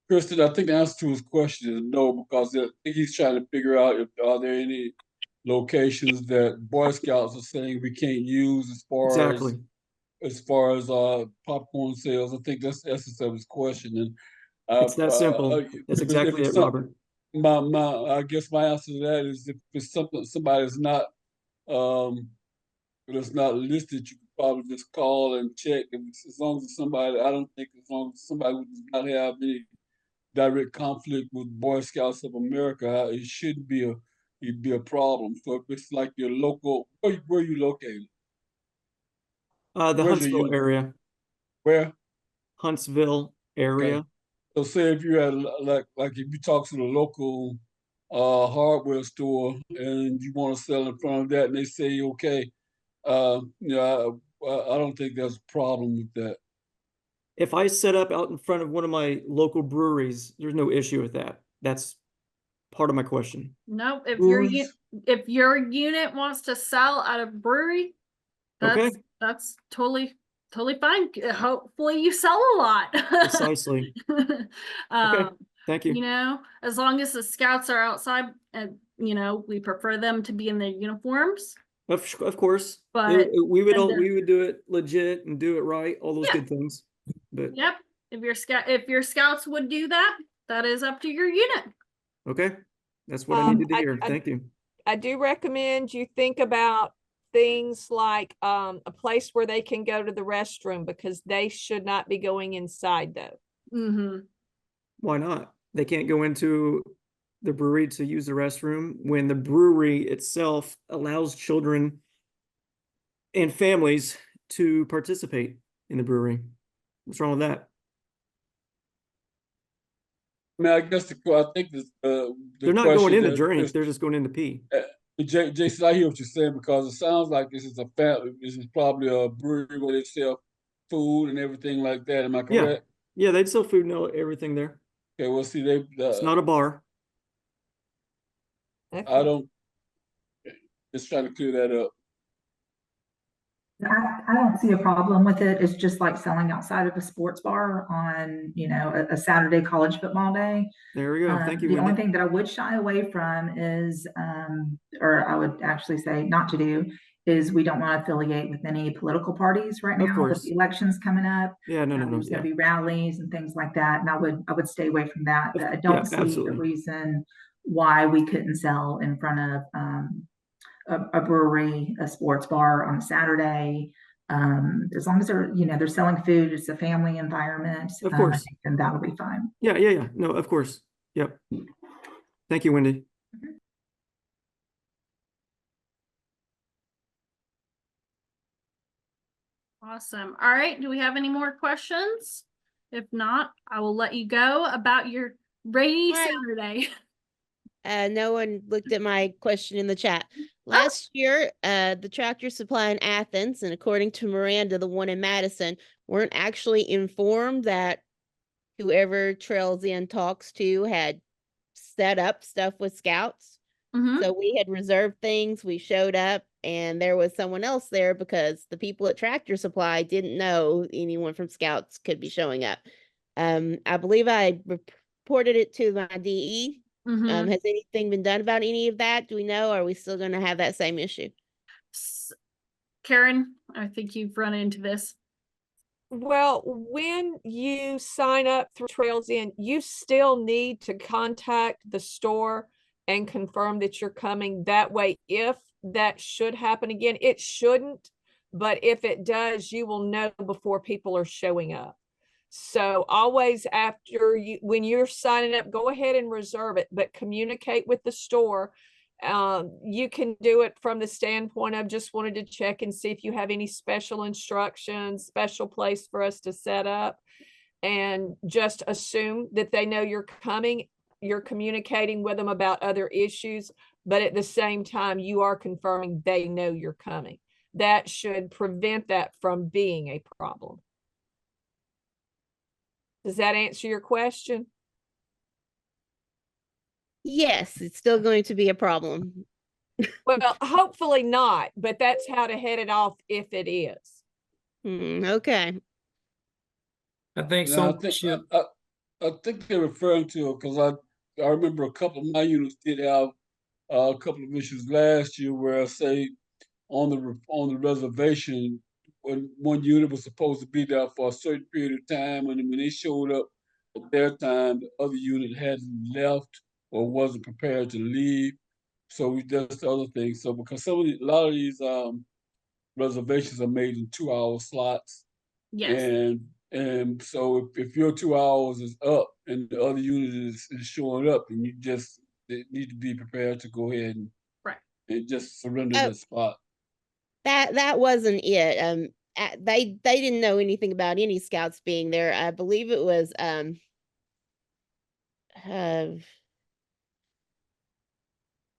Kristen, I think the answer to his question is no, because I think he's trying to figure out if are there any locations that Boy Scouts are saying we can't use as far as popcorn sales. I think that's the essence of his question. And It's that simple. That's exactly it, Robert. I guess my answer to that is if it's something somebody's not that's not listed, you can probably just call and check. As long as somebody, I don't think as long as somebody who does not have any direct conflict with Boy Scouts of America, it shouldn't be a problem. So if it's like your local, where you located? The Where's your Huntsville uniform? area, Where? Huntsville area. Okay. So say if you had like if you talk to the local hardware store and you want to sell in front of that and they say okay, yeah, I don't think there's a problem with that. If I set up out in front of one of my local breweries, there's no issue with that. That's part of my question. No, Breweries? if your unit wants to sell at a brewery, Okay, that's totally fine. Hopefully you sell a lot. precisely. Okay, thank You you. know, as long as the scouts are outside and, you know, we prefer them to be in their uniforms. Of course, But we would do it legit and do it right, all those Yeah. good things. But Yep, if your scouts would do that, that is up to your unit. okay, that's what I needed to I- hear. I- Thank you. I do recommend you think about things like a place where they can go to the restroom, because they should not be going inside though. Mm-hmm. Why not? They can't go into the brewery to use the restroom when the brewery itself allows children and families to participate in the brewery. What's wrong with that? I mean, I guess I think the They're not going in question to that drink, is, they're just going in to pee. Jason, I hear what you're saying because it sounds like this is a family. This is probably a brewery where they sell food and everything like that. Am I Yeah, correct? yeah, they'd sell food and everything there. Okay, well, see, It's not a bar. I don't. Just trying to clear that up. I don't see a problem with it. It's just like selling outside of a sports bar on, you know, a Saturday college football day. There we go. Thank you, The only Wendy. thing that I would shy away from is, or I would actually say not to do, is we don't want to affiliate with any political parties right Of now with course. the elections coming up. Yeah, no, There's going yeah. to be rallies and things like that, and I would stay away from that. But I Yeah, don't see a absolutely. reason why we couldn't sell in front of a brewery, a sports bar on a Saturday. As long as they're, you know, they're selling food, it's a family environment. Of I course. think then that'll be fine. Yeah. No, of course. Yep. Thank you, Wendy. Awesome. All right. Do we have any more questions? If not, I will let you go about your rainy Saturday. No one looked at my question in the chat. Last year, the Tractor Supply in Athens, and according to Miranda, the one in Madison, weren't actually informed that whoever Trails In talks to had set up stuff with scouts. So we had reserved things, we showed up, and there was someone else there because the people at Tractor Supply didn't know anyone from scouts could be showing up. I believe I reported it to my DE. Has anything been done about any of that? Do we know? Or are we still going to have that same issue? Karen, I think you've run into this. Well, when you sign up through Trails In, you still need to contact the store and confirm that you're coming. That way, if that should happen again, it shouldn't, but if it does, you will know before people are showing up. So always after you, when you're signing up, go ahead and reserve it, but communicate with the store. You can do it from the standpoint of just wanted to check and see if you have any special instructions, special place for us to set up, and just assume that they know you're coming. You're communicating with them about other issues, but at the same time, you are confirming they know you're coming. That should prevent that from being a problem. Does that answer your question? Yes, it's still going to be a problem. Well, hopefully not, but that's how to head it off if it is. Okay. I think Now, so. I think they're referring to, because I remember a couple of my units did have a couple of issues last year where, say, on the reservation, when one unit was supposed to be there for a certain period of time, and when they showed up at their time, the other unit hadn't left or wasn't prepared to leave. So that's the other thing. So because a lot of these reservations are made in 2-hour slots. Yes. And so if your 2 hours is up and the other unit is showing up, and they need to be prepared to go ahead and just surrender Oh, the spot. that wasn't it. They didn't know anything about any scouts being there. I believe it was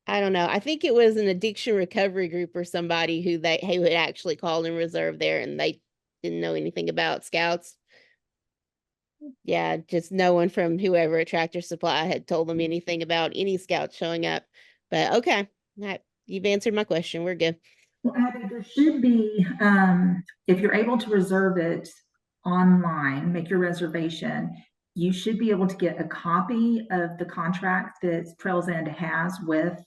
I don't know. I think it was an addiction recovery group or somebody who they would actually call in reserve there, and they didn't know anything about scouts. Yeah, just no one from whoever at Tractor Supply had told them anything about any scouts showing up. But okay, you've answered my question. We're good. Well, Abby, there should be, if you're able to reserve it online, make your reservation, you should be able to get a copy of the contract that Trails End has with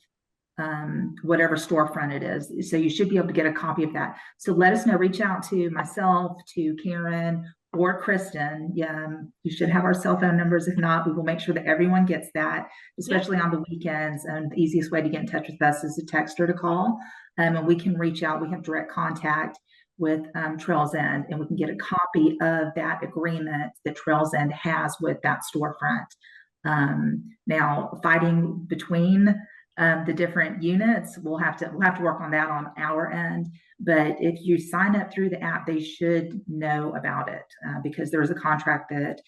whatever storefront it is. So you should be able to get a copy of that. So let us know, reach out to myself, to Karen, or Kristen. You should have our cell phone numbers. If not, we will make sure that everyone gets that, especially on the weekends. And the easiest way to get in touch with us is to text or to call. And we can reach out. We have direct contact with Trails End, and we can get a copy of that agreement that Trails End has with that storefront. Now, fighting between the different units, we'll have to work on that on our end. But if you sign up through the app, they should know about it because there is a contract that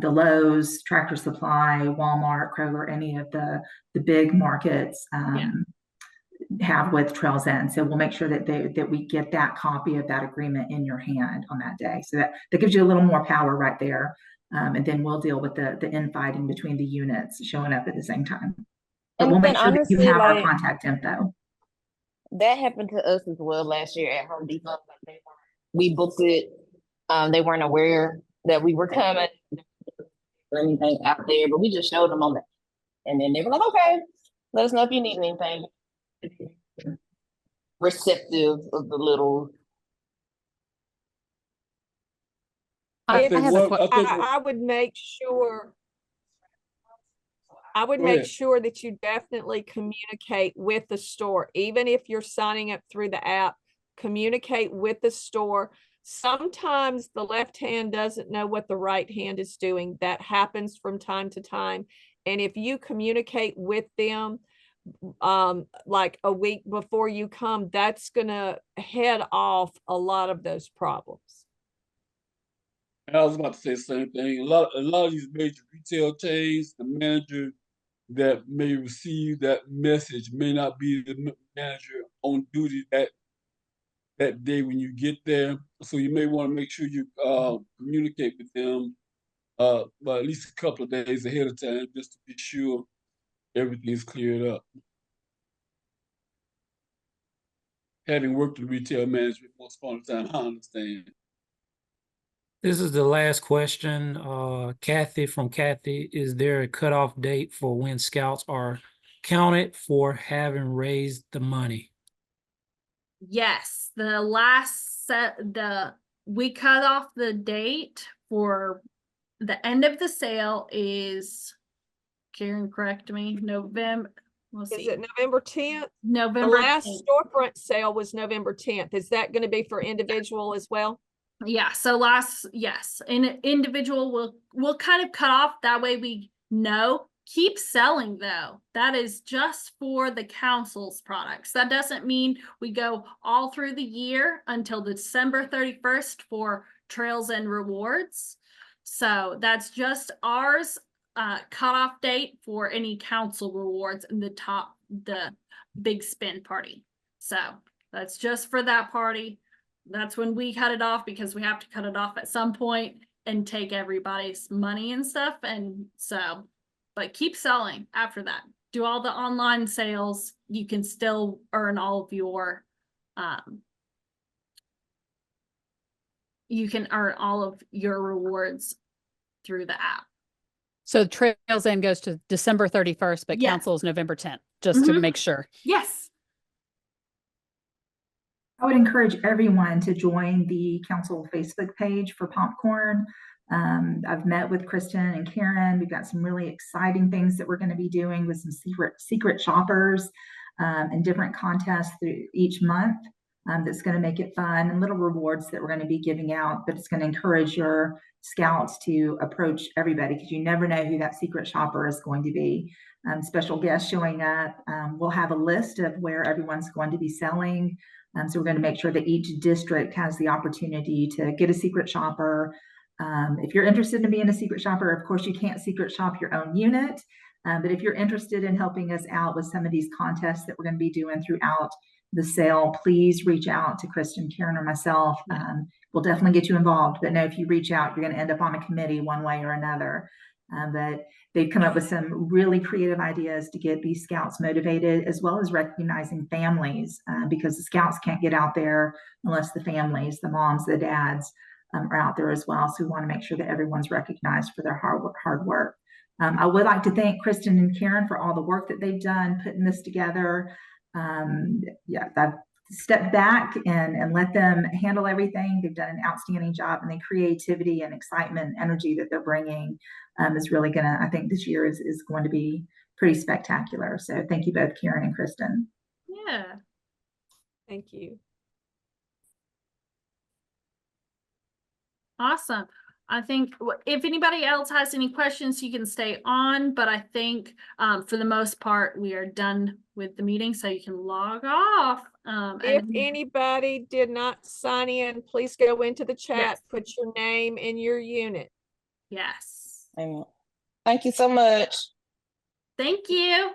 the Lowe's, Tractor Supply, Walmart, Kroger, any of the big markets have with Trails End. So we'll make sure that we get that copy of that agreement in your hand on that day. So that gives you a little more power right there. And then we'll deal with the infighting between the units showing up at the same time. But And we'll then make sure that you honestly, have our like, contact info. that happened to us as well last year at Home Depot. We booked it. They weren't aware that we were coming or anything out there, but we just showed them on that. And then they were like, okay, let us know if you need anything. Receptive of the little. I would make sure. I would Go make ahead. sure that you definitely communicate with the store, even if you're signing up through the app, communicate with the store. Sometimes the left hand doesn't know what the right hand is doing. That happens from time to time. And if you communicate with them, like a week before you come, that's gonna head off a lot of those problems. I was about to say the same thing. A lot of these major retail chains, the manager that may receive that message may not be the manager on duty that day when you get there. So you may want to make sure you communicate with them but at least a couple of days ahead of time just to be sure everything's cleared up. Having worked in retail management most part of the time, I understand. This is the last question. Kathy from Kathy, is there a cutoff date for when scouts are counted for having raised the money? Yes, we cut off the date for the end of the sale is, Karen, correct me, November. Is it November 10th? November The last 10th. storefront sale was November 10th. Is that going to be for individual as well? Yeah, so yes, an individual will kind of cut off. That way we know. Keep selling though. That is just for the council's products. That doesn't mean we go all through the year until December 31st for Trails and Rewards. So that's just ours cutoff date for any council rewards in the big spend party. So that's just for that party. That's when we cut it off because we have to cut it off at some point and take everybody's money and stuff. And so, but keep selling after that. Do all the online sales. You can still earn all of your, you can earn all of your rewards through the app. So Trails End goes to December 31st, but council is November 10th, just to make sure. Yes. I would encourage everyone to join the council Facebook page for popcorn. I've met with Kristen and Karen. We've got some really exciting things that we're going to be doing with some secret shoppers and different contests through each month. That's going to make it fun, and little rewards that we're going to be giving out, but it's going to encourage your scouts to approach everybody, because you never know who that secret shopper is going to be. Special guests showing up. We'll have a list of where everyone's going to be selling. So we're going to make sure that each district has the opportunity to get a secret shopper. If you're interested in being a secret shopper, of course, you can't secret shop your own unit. But if you're interested in helping us out with some of these contests that we're going to be doing throughout the sale, please reach out to Kristen, Karen, or myself. We'll definitely get you involved. But no, if you reach out, you're going to end up on a committee one way or another. But they've come up with some really creative ideas to get these scouts motivated, as well as recognizing families, because the scouts can't get out there unless the families, the moms, the dads, are out there as well. So we want to make sure that everyone's recognized for their hard work. I would like to thank Kristen and Karen for all the work that they've done putting this together. I've stepped back and let them handle everything. They've done an outstanding job, and the creativity and excitement and energy that they're bringing is really gonna, I think this year is going to be pretty spectacular. So thank you both, Karen and Kristen. Yeah. Thank you. Awesome. I think if anybody else has any questions, you can stay on, but I think for the most part, we are done with the meeting, so you can log off. If anybody did not sign in, please go into the chat, Yes. put your name and your unit. Yes. Amen. Thank you so much. Thank you.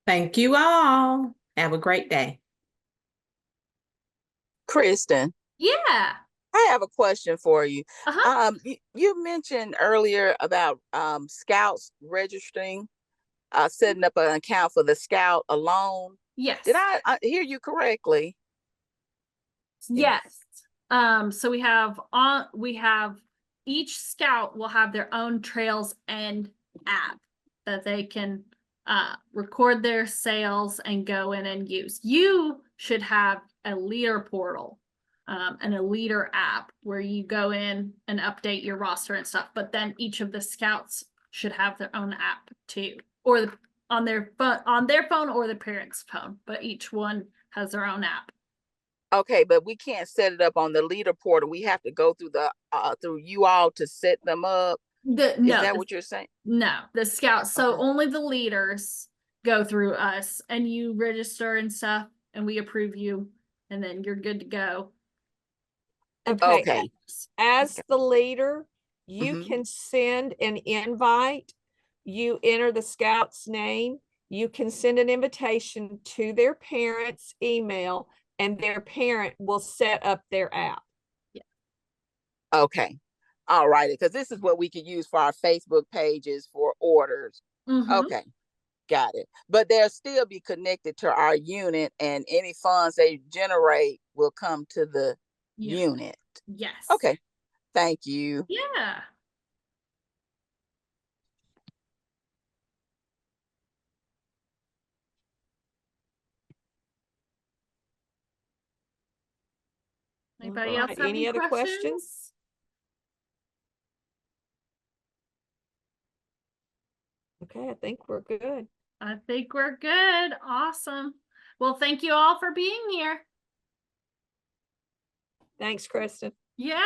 Thank you all. Have a great day. Kristen, Yeah. I have a question for you. Uh-huh. You mentioned earlier about scouts registering, setting up an account for the scout alone. Yes. Did I hear you correctly? Yes. So we have each scout will have their own Trails End app that they can record their sales and go in and use. You should have a leader portal and a leader app where you go in and update your roster and stuff, but then each of the scouts should have their own app too, or on their phone or the parents' phone, but each one has their own app. Okay, but we can't set it up on the leader portal. We have to go through through you all to set them up. Is that what you're saying? No, the scouts. So only the leaders go through us, and you register and stuff, and we approve you, and then you're good to go. Okay. As the leader, you can send an invite. You enter the scout's name. You can send an invitation to their parents' email, and their parent will set up their app. Yeah. Okay. All right. Because this is what we could use for our Facebook pages for orders. Okay. Got it. But they'll still be connected to our unit, and any funds they generate will come to the unit. Yes. Okay. Thank you. Yeah. Anybody else have any other questions? Okay, I think we're good. I think we're good. Awesome. Well, thank you all for being here. Thanks, Kristen. Yeah.